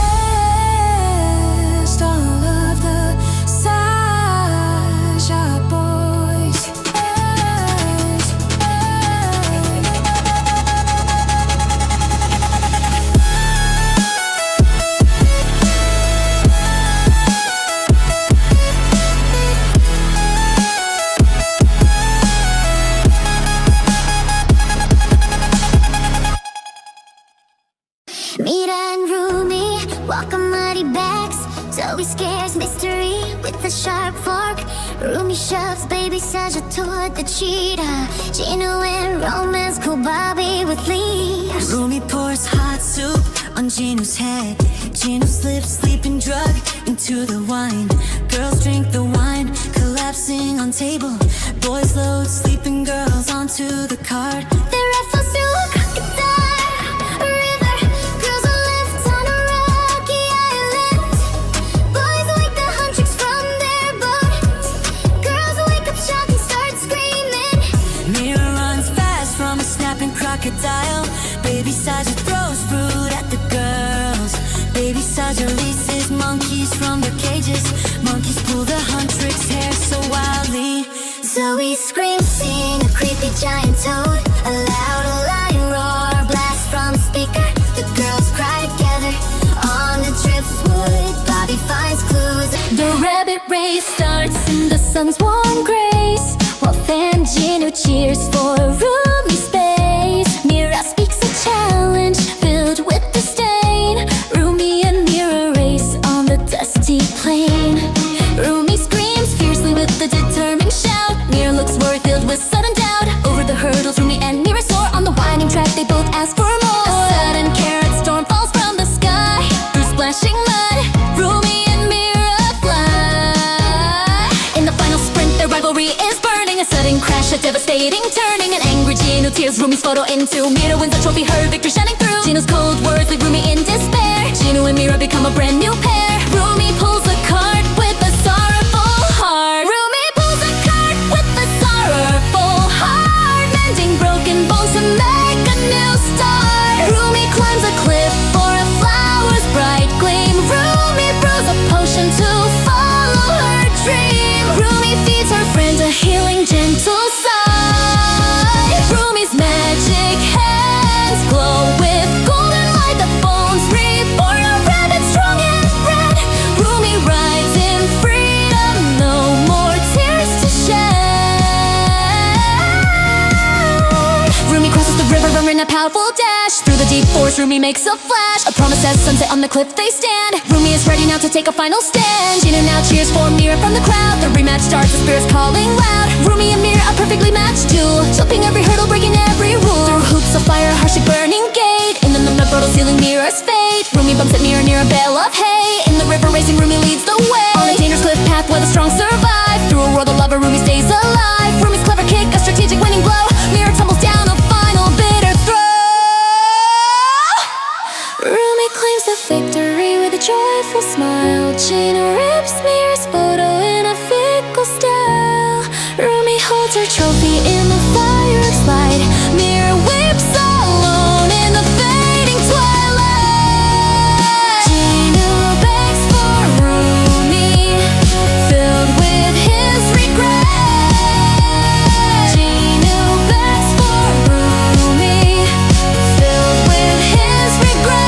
arrest all of the Saja boys. Mira and Rumi walk on muddy backs. Zoe scares mystery with a sharp fork. Rumi shoves baby Saja toward the cheetah. Gino and romance cool Bobby with leaves. Rumi pours hot soup on on Gino's head. Gino slips, sleeping drug into the wine. Girls drink the wine, collapsing on table. Boys load sleeping girls onto the cart. They raffles to a crocodile river. Girls are left on a rocky island. Boys wake the huntrix from their boat. Girls wake up shocked and start screaming. Mira runs fast from a snapping crocodile. Baby Saja throws fruit at the girls. Baby Saja releases monkeys from their cages. Monkeys pull the huntrix hair so wildly. Zoe screams, seeing a creepy giant toad. A loud lion roar, blast from the speaker. The girls cry together on the driftwood. Bobby finds clues. The rabbit race starts in the sun's warm grace, while Fangino cheers for roomy space. Mira speaks a challenge filled with disdain. Rumi and Mira race on the dusty plain. Rumi screams fiercely with a determined shout. Mira looks worried, filled with sudden doubt. Over the hurdles, Rumi and Mira soar on the winding track. They both ask for more. A sudden carrot storm falls from the sky. Through splashing mud, Rumi and Mira fly. In the final sprint, their rivalry is burning. A sudden crash, a devastating turning. An angry Gino tears Rumi's photo into. Mira wins the trophy, her victory shining through. Gino's cold words leave Rumi in despair. Gino and Mira become a brand new pair. Rumi pulls the cart with a sorrowful heart. Rumi pulls the cart with a sorrowful heart, mending broken bones to make a new start. Rumi climbs a cliff for a flower's bright gleam. Rumi brews a potion to follow her dream. Rumi feeds her friend a healing, gentle sigh. Rumi's magic hands glow with golden light. The bones reborn, a rabbit strong and red. Rumi rides in freedom, no more tears to shed. Rumi crosses the river, running a powerful dash. Through the deep forest, Rumi makes a flash. A promise as sunset on the cliff they stand. Rumi is ready now to take a final stand. Gino now cheers for Mira from the crowd. The rematch starts, the spirits calling loud. Rumi and Mira a perfectly matched duel, jumping every hurdle, breaking every rule. Through hoops of fire, harshly burning gate. In the numb portal, sealing Mira's fate. Rumi bumps at Mira near a bale of hay. In the river racing, Rumi leads the way. On a dangerous cliff path where the strong survive. Through a world of lava, Rumi stays alive. Rumi's clever kick, a strategic winning blow. Mira tumbles down, a final bitter throw. Rumi claims the victory with a joyful smile. Gino rips Mira's photo in a fickle style. Rumi holds her trophy in the fireworks light. Mira weeps alone in the fading twilight. Gino begs for Rumi, filled with his regret. Gino begs for Rumi, filled with his regret.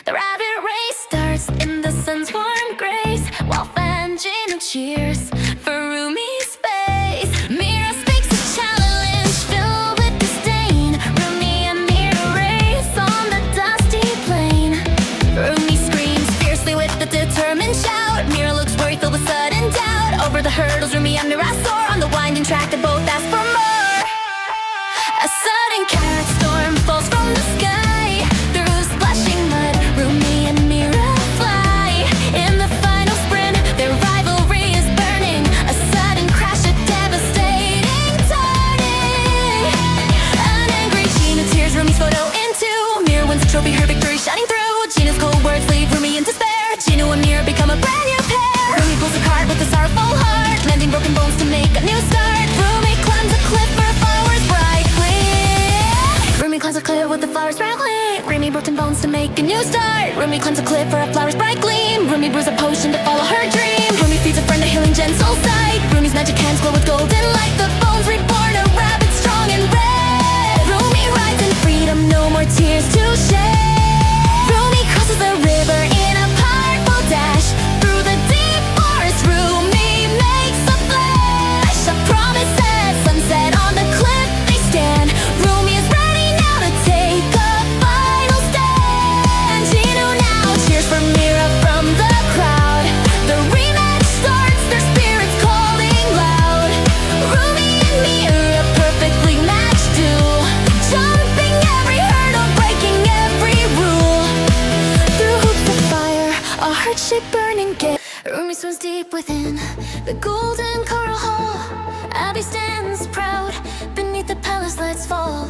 The rabbit race starts in the sun's warm grace, while Fangino cheers for Rumi's space. Mira speaks a challenge filled with disdain. Rumi and Mira race on the dusty plain. Rumi screams fiercely with a determined shout. Mira looks worried, filled with sudden doubt. Over the hurdles, Rumi and Mira soar on the winding track. They both ask for more. A sudden carrot storm falls from the sky. Through splashing mud, Rumi and Mira fly. In the final sprint, their rivalry is burning. A sudden crash, a devastating turning. An angry Gino tears Rumi's photo into. Mira wins the trophy, her victory shining through. Gino's cold words leave Rumi in despair. Gino and Mira become a brand new pair. Rumi pulls a card with a sorrowful heart, mending broken bones to make a new start. Rumi climbs a cliff for flowers bright gleam. Rumi climbs a cliff with the flowers bright gleam. Rumi broken bones to make a new start. Rumi climbs a cliff for a flower's bright gleam. Rumi brews a potion to follow her dream. Rumi feeds a friend a healing gentle sight. Rumi's magic hands glow with golden light. The bones reborn, a rabbit strong and red. Rumi rides in freedom, no more tears to shed. Rumi crosses the river in a powerful dash. Through the deep forest, Rumi makes a flash. A promise as sunset on the cliff they stand. Rumi is ready now to take a final stand. Gino now cheers for Mira from the crowd. The rematch starts, their spirits calling loud. heart-shaped burning gate. Rumi swims deep within the golden coral hall. Abby stands proud beneath the palace lights fall.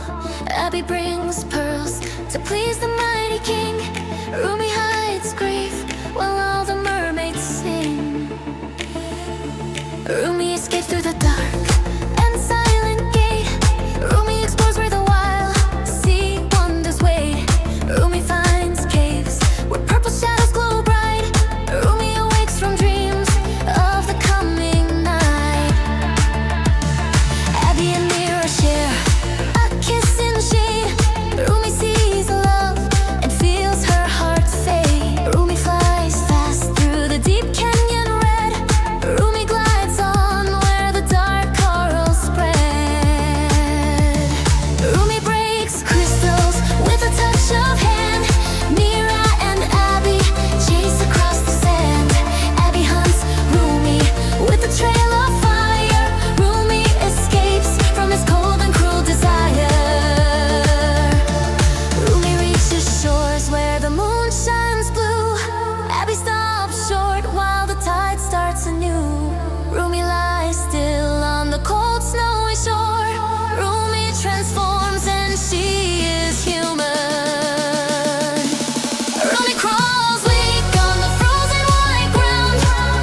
Abby brings pearls to please the mighty king. Rumi hides grief while all the mermaids sing. Rumi escapes through the dark and silent gate. Rumi explores where the wild sea wonders wait. Rumi finds caves where purple shadows glow bright. Rumi awakes from dreams of the coming night. Abby and Mira share a kiss in the shade. Rumi sees love and feels her heart fade. Rumi flies fast through the deep canyon red. Rumi glides on where the dark coral spread. Rumi breaks crystals with a touch of hand. Mira and Abby chase across the sand. Abby hunts Rumi with a trail of fire. Rumi escapes from his cold and cruel desire. Rumi reaches shores where the moon shines blue. Abby stops short while the tide starts anew. Rumi lies still on the cold snowy shore. Rumi transforms and she is human. Rumi crawls weak on the frozen white ground.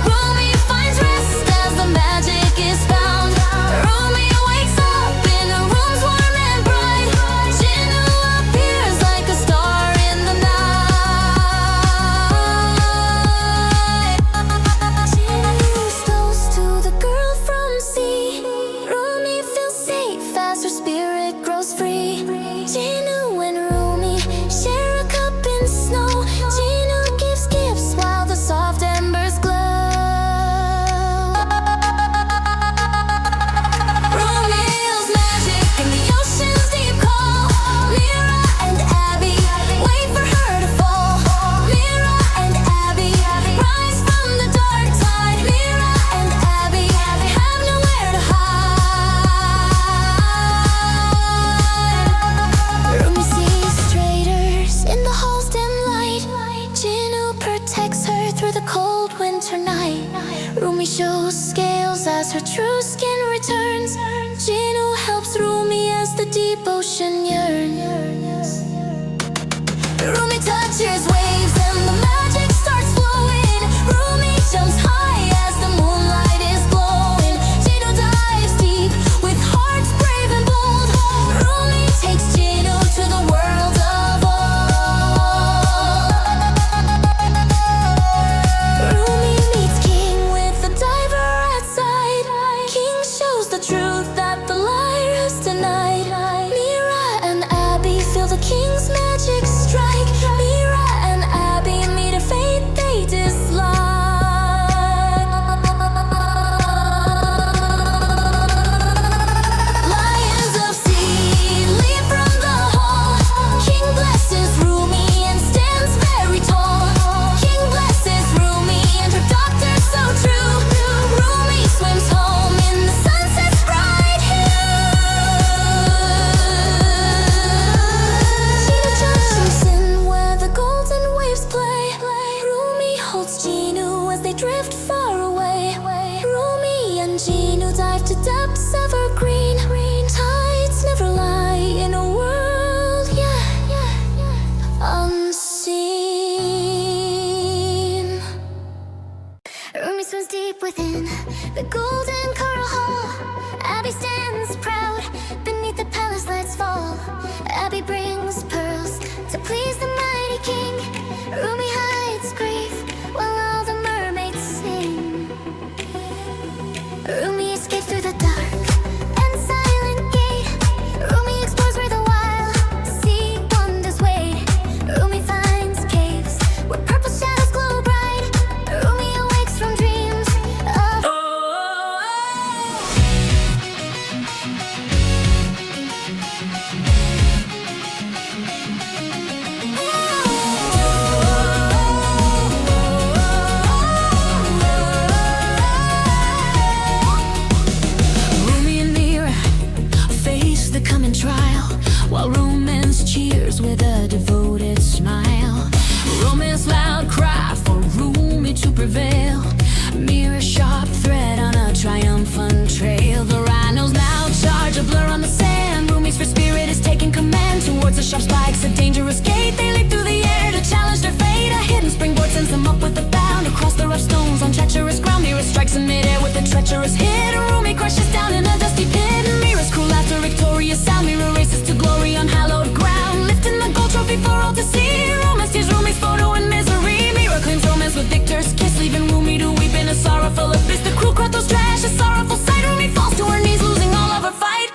Rumi finds rest as the magic is found. Rumi wakes up in a room's warm and bright. Jinu appears like a star in the night. Jinu slows to the girl from sea. Rumi feels safe as her spirit grows free. Jinu and Rumi share a cup in snow. Jinu gives gifts while the soft embers glow. Rumi feels magic in the ocean's deep call. Mira and Abby wait for her to fall. Mira and Abby rise from the dark tide. Mira and Abby have nowhere to hide. Rumi sees traitors in the hall's dim light. Jinu protects her through the cold winter night. Rumi shows scales as her true skin returns. Jinu helps Rumi as the deep ocean yearns. Rumi touches waves and the magic starts flowing. Rumi jumps high as the moonlight is glowing. Jinu dives deep with hearts brave and bold. Rumi takes Jinu to the world of old. Rumi meets King with the diver outside. King shows the truth that the liars denied. Mira and Abby feel the king's magic strike. Mira and Abby meet a fate they dislike. Lions of sea leap from the hall. King blesses Rumi and stands very tall. King blesses Rumi and her doctor so true. Rumi swims home in the sunset's bright hue. Jinu jumps in where the golden waves play. Rumi holds Jinu as they drift far away. Rumi and Jinu dive to depths evergreen. Tides never lie in a world, unseen. Rumi swims deep within the golden coral hall. Abby stands proud beneath the palace lights fall. Abby brings pearls to please the mighty king. Rumi hides grief while all the mermaids sing. Rumi escapes through the dark and silent gate. Rumi explores where the wild sea wonders wait. Rumi finds caves where purple shadows glow bright. Rumi awakes from dreams of turns them up with a bound. Across the rough stones on treacherous ground, Mira strikes in midair with a treacherous hit. Rumi crashes down in a dusty pit. Mira's cruel laughter, victorious sound. Mira races to glory on hallowed ground, lifting the gold trophy for all to see. Romance tears Rumi's photo in misery. Mira claims romance with victor's kiss, leaving Rumi to weep in a sorrowful abyss. The cruel crowd throws trash, a sorrowful sight. Rumi falls to her knees, losing all of her fight.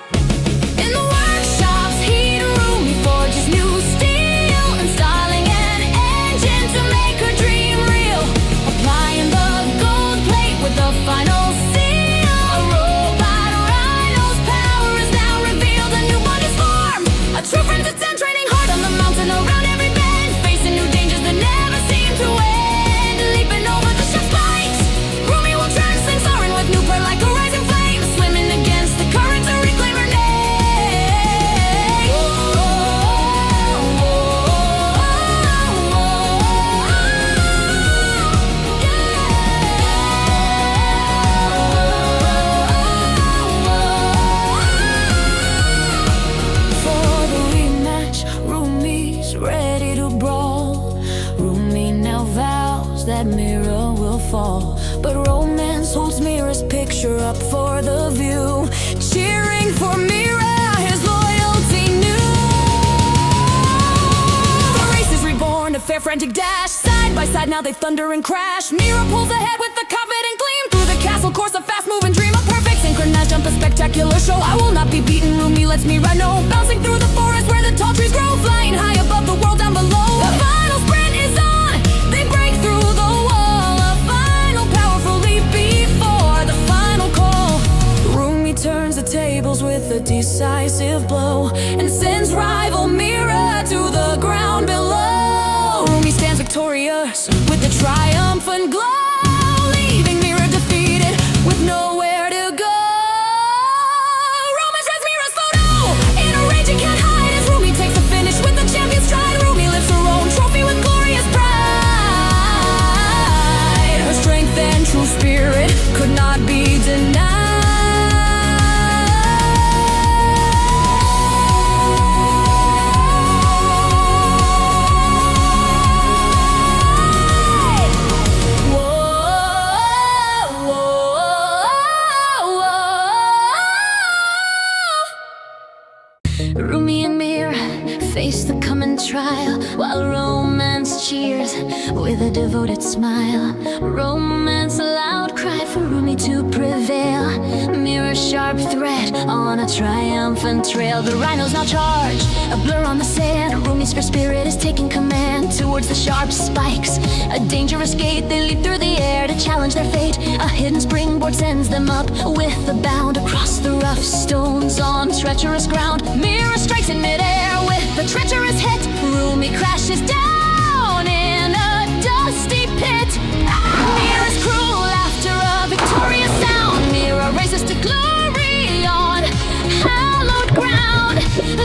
In the workshop's heat, Rumi forges new steel, installing an engine to make her dream real. Applying the gold plate with the final seal. A robot rhino's power is now revealed. A new bond is formed, a true friend to 10, training hard on the mountain around every bend, facing new dangers that never seem to end. Leaping over the sharp spikes, Rumi will turn, sing soaring with new pride like a rising flame, swimming against the current to reclaim her name. For the rematch, Rumi's ready to brawl. Rumi now vows that Mira will fall, but romance holds Mira's picture up for the view, cheering for Mira, his loyalty new. The race is reborn, a fair frantic dash, side by side now they thunder and crash. Mira pulls ahead with the confident gleam, through the castle course a fast moving dream, a perfect synchronized jump, a spectacular show. I will not be beaten, Rumi lets me ride, no, bouncing through the forest where the tall trees grow, flying high above the world down below. The final sprint is on, they break through the wall, a final powerful leap before the final call. Rumi turns the tables with a decisive blow, and sends rival Mira to the ground below. Rumi stands victorious with the triumphant glow, leaving Mira defeated with nowhere to go. Romance has Mira's photo in a rage he can't hide, as Rumi takes the finish with the champion's stride. Rumi lifts her own trophy with glorious pride. Her strength and true spirit could not be denied. Rumi and Mira face the coming trial, while romance cheers with a devoted smile. Romance a loud cry for Rumi to prevail. Mira sharp threat on a triumphant trail. The rhinos now charge, a blur on the sand. Rumi's fair spirit is taking command towards the sharp spikes. A dangerous gate, they leap through the air to challenge their fate. A hidden springboard sends them up with a bound across the rough stones on treacherous ground. Mira strikes in midair with the treacherous hit. Rumi crashes down in a dusty pit. Mira's cruel laughter, a victorious sound. Mira races to glory on hallowed ground,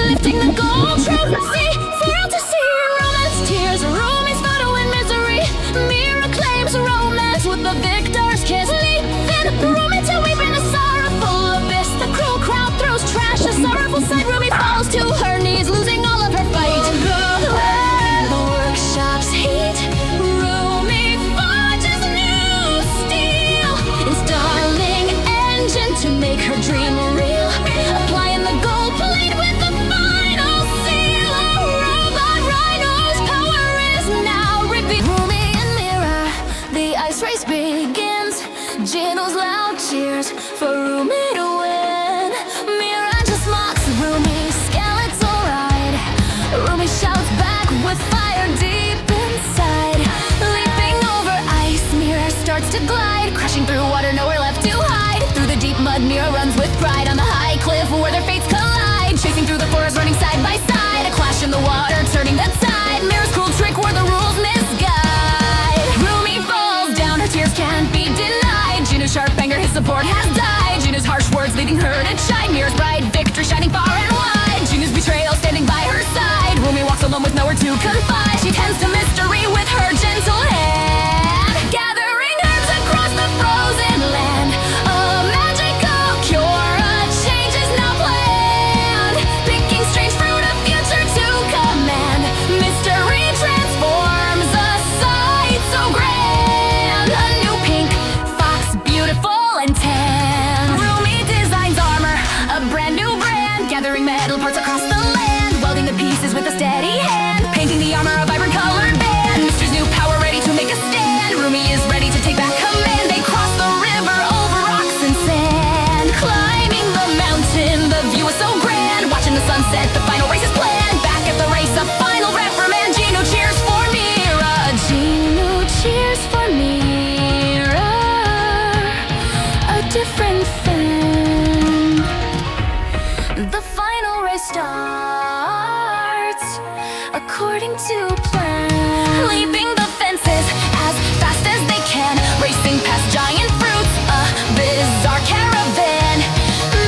lifting the gold trophy for all to see. Romance tears Rumi's photo in misery. Mira claims romance with the victor's kiss, leaving Rumi to weep in a sorrowful abyss. The cruel crowd throws trash, a sorrowful sight. Rumi falls to her knees, losing all of her fight. The workshop's heat, Rumi forges new steel, installing engine to make her dream real. Applying the gold plate with the final seal. A robot rhino's power is now revealed. Rumi and Mira, the ice race begins. Geno's loud cheers for Rumi to win. Mira just mocks Rumi's skeletal ride. Rumi shouts back with fire deep inside. Leaping over ice, Mira starts to glide, crashing through water, nowhere left to hide. Through the deep mud, Mira runs with pride on the high cliff where their fates collide. Chasing through the forest, running side by side. A clash in the water, turning the tide. Mira's cruel trick where the rules misguide. Rumi falls down, her tears can't be denied. Geno's sharp anger, his support has died. Geno's harsh words leaving her to shine. Mira's bright victory shining far and wide. Geno's betrayal standing by her side. Rumi walks alone with nowhere to confide. She tends to mystery with her gentle hand, gathering herbs across the frozen land. A magical cure, a change is now planned. Picking strange fruit, a future to come. starts according to plan, leaping the fences as fast as they can, racing past giant fruits, a bizarre caravan,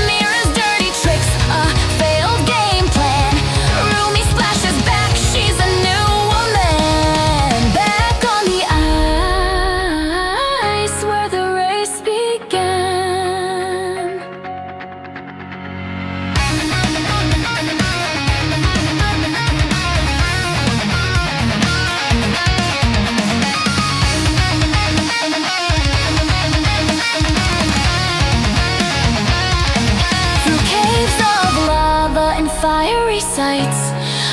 Mira's dirty tricks, a failed game plan. Rumi splashes back, she's a new woman, back on the ice where the race began. Through caves of lava and fiery sights,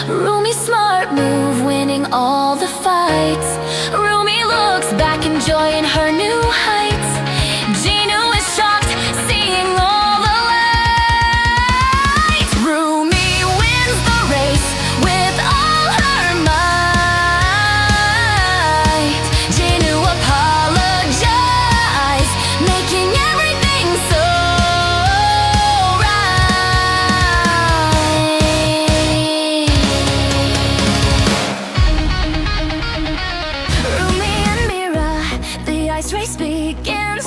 Rumi's smart move winning all the fights. Rumi looks back enjoying her new heights. Gino is shocked seeing all the light. Rumi wins the race with all her might. Gino apologized, making everything so Rumi and Mira, the ice race begins.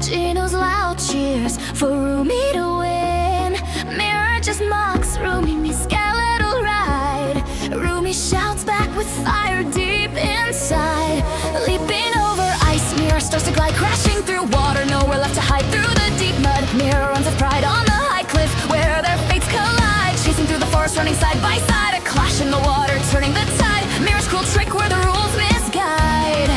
Gino's loud cheers for Rumi to win. Mira just mocks Rumi's skeletal ride. Rumi shouts back with fire deep inside. Leaping over ice, Mira starts to glide, crashing through water. Nowhere left to hide through the deep mud. Mira runs with pride on the high cliff where their fates collide. Chasing through the forest, running side by side. A clash in the water, turning the tide. Mira's cruel trick where the rules misguide.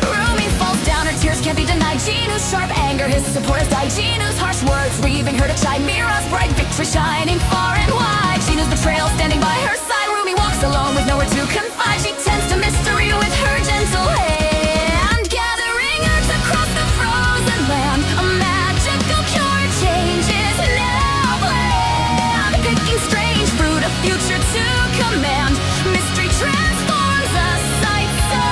Rumi falls down, her tears can't be denied. Gino's sharp anger, his support has died. Gino's harsh words, leaving her to chide. Mira's bright victory shining far and wide. Gino's betrayal standing by her side. Rumi walks alone with nowhere to confide. She tends to mystery with her gentle hand, gathering herbs across the frozen land. A magical cure changes now bland. Picking strange fruit, a future to command. Mystery transforms a sight so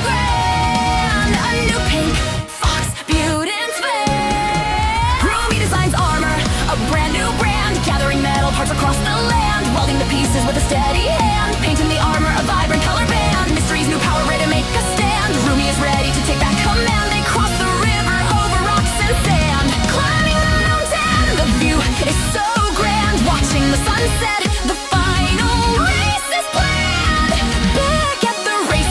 grand. A new pink fox beauty's fan. Rumi designs armor, a brand new brand, gathering metal parts across the land, welding the pieces with a steady hand, painting the armor a vibrant color band. Mystery's new power ready to make a stand. Rumi is ready to take back command. They cross the river over rocks and sand, climbing the mountain. The view is so grand, watching the sunset. The final race is planned. Back at the race,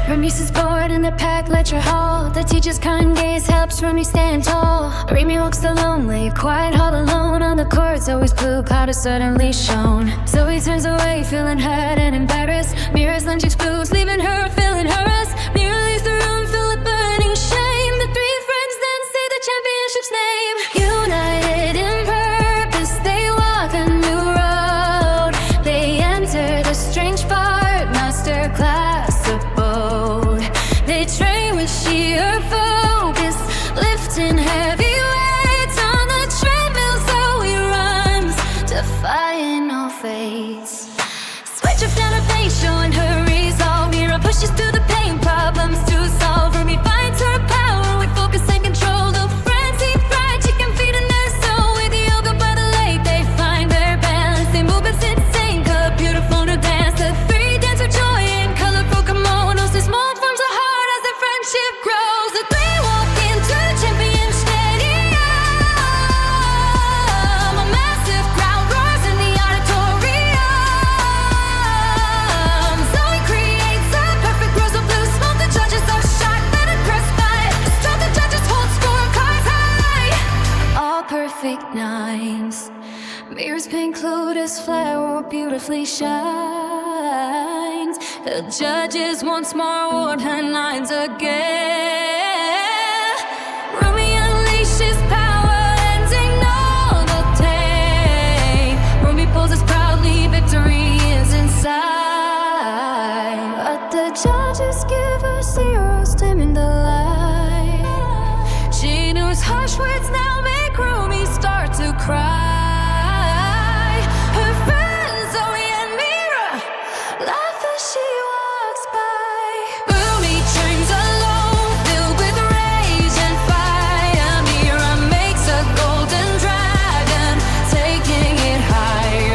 Rumi's is bored in the packed lecture hall. The teacher's kind gaze helps Rumi stand tall. Rumi walks the lonely, quiet hall alone. On the courts, always blue, cloud is suddenly shown. So he turns away, feeling hurt and embarrassed. Mira's lunch explodes, leaving her feeling harassed. Mira leaves the room, filled with burning shame. The three friends then say the championship's name. United in purpose, they walk a new road. They enter the strange part, master class abode. They train with sheer focus, lifting heavy weights on the treadmill, so he runs, defying all fates. Switch of down her face, showing her resolve. Mira pushes through the pain, problems to solve. Rumi finds her power with focus and control. The friends eat fried chicken, feeding their soul. With yoga by the lake, they find their balance. They move and sit, sync, a beautiful new dance. The three dance for joy in colorful kimonos. The small forms of heart as their friendship grows. The three walk into champion stadium. A massive crowd roars in the auditorium. So he creates a perfect rose of blue smoke. The judges are shocked and impressed by it. The stroke the judges hold scorecards high. All perfect nines. Mira's pink lotus flower beautifully shines. The judges once more award her nines again. Rumi unleashes power, ending all the pain. Rumi poses proudly, victory is inside. But the judges give her zeros, dimming the light. Gino's harsh words now make Rumi start to cry. Her friends Zoe and Mira laugh as she walks by. Rumi turns alone, filled with rage and fire. Mira makes a golden dragon, taking it higher.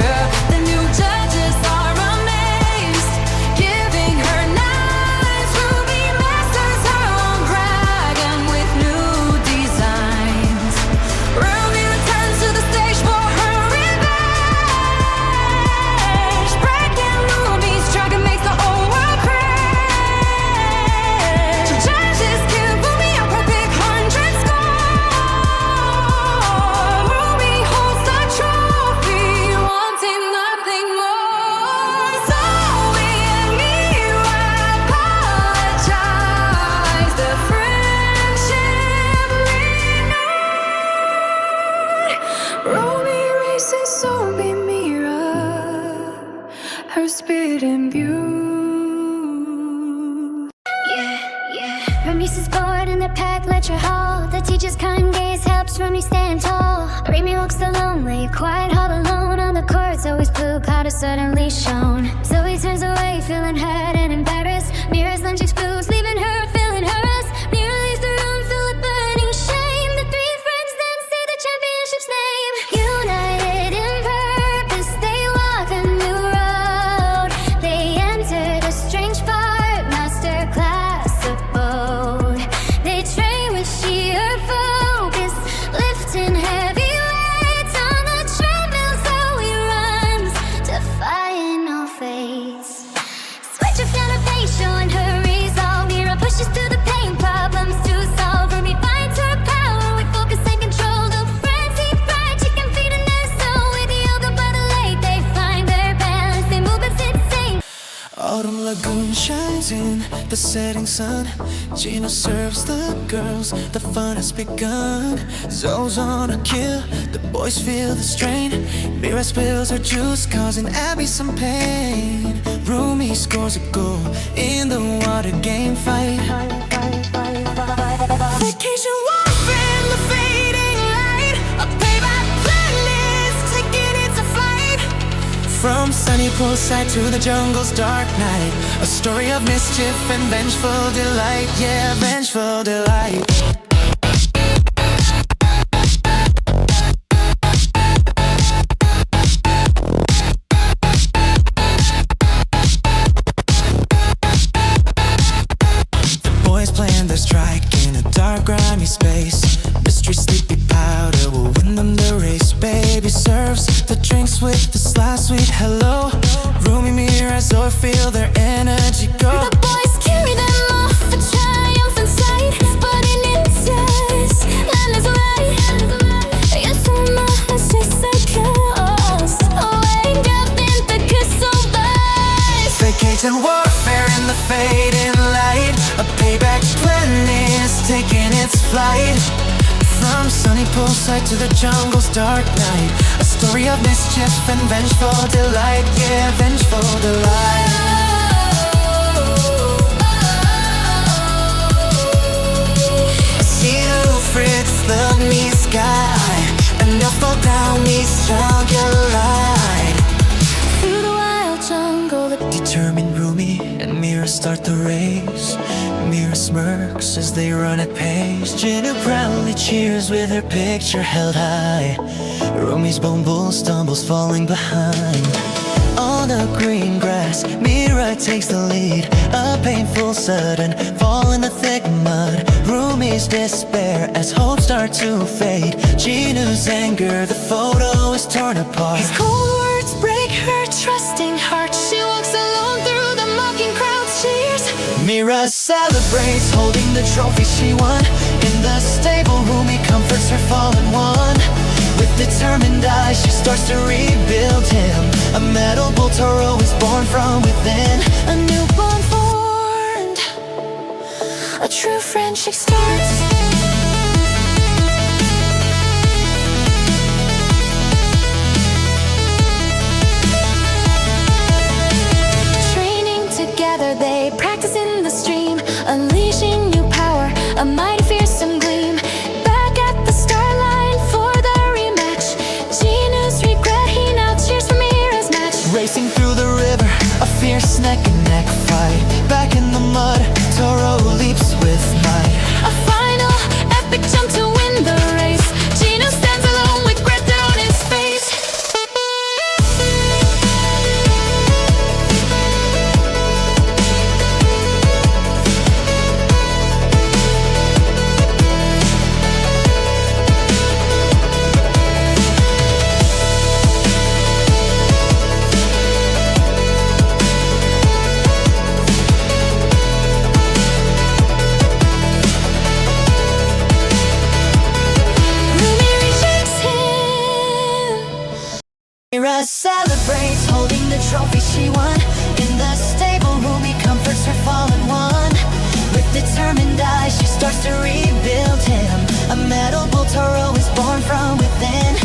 Rumi's bored in the pack lecture hall. The teacher's kind gaze helps Rumi stand tall. Rumi walks the lonely, quiet hall alone. On the courts, always blue powder suddenly shone. So he turns away, feeling hurt and embarrassed. Mira's lunch explodes, leaving her feeling harassed. Mira leaves the room filled with burning shame. The three friends then say the championship's name. United in purpose, they walk a new road. They enter the strange part, master class abode. They train with sheer focus, lifting heavy weights on the treadmill, so he runs, defying all fates. Switch of down her face, showing her resolve. Mira pushes through the pain, problems to solve. Rumi finds her power with focus and control. The friends eat fried chicken, feeding their soul. With yoga by the lake, they find their balance. They move but sit sane. Autumn lagoon shines in the setting sun. Gino serves the girls, the fun has begun. Zoe's on a kill, the boys feel the strain. Mira spills her juice, causing Abby some pain. Rumi scores a goal in the water game fight. Vacation warfare, the fading light. A payback playlist, taking it to flight. From sunny poolside to the jungle's dark night. A story of mischief and vengeful delight. Yeah, vengeful delight. Plan their strike in a dark, grimy space. Mystery sleepy powder will win them the race. Baby serves the drinks with the sly sweet hello. Rumi, Mira, Zoe feel their energy go. The boys carry them off a triumphant sight, but in inside, land is right. Yes, I'm a chaos. Away, death in the kiss of life. Vacation warfare in the fading light. A payback plan is taking its flight. From sunny poolside to the jungle's dark night. A story of mischief and vengeful delight. Yeah, vengeful delight. See you, Fritz, the me sky. Enough fall down, me struggle light. Through the wild jungle, Determined Rumi and Mira start the race. Mira smirks as they run at pace. Gino proudly cheers with her picture held high. Rumi's bone bull stumbles, falling behind. On the green grass, Mira takes the lead. A painful sudden fall in the thick mud. Rumi's despair as hope start to fade. Gino's anger, the photo is torn apart. his cold words break her trusting heart. She walks alone through the mocking crowd's cheers. Mira celebrates, holding the trophy she won. In the stable, Rumi comforts her fallen one. With determined eyes, she starts to rebuild him. A metal bull toro is born from within. A new bond formed, a true friendship starts. Training together, they practice in the stream, unleashing new power, a mighty fearsome gleam. Back at the start line for the rematch. Gino's regret, he now cheers for Mira's match. Racing through the river, a fierce neck-and-neck fight. Back in the mud, Toro leaps with might. A final epic jump to win the race. Gino stands alone with regret down his face. Mira celebrates, holding the trophy she won. In the stable, Rumi comforts her fallen one. With determined eyes, she starts to rebuild him. A metal bull toro is born from within.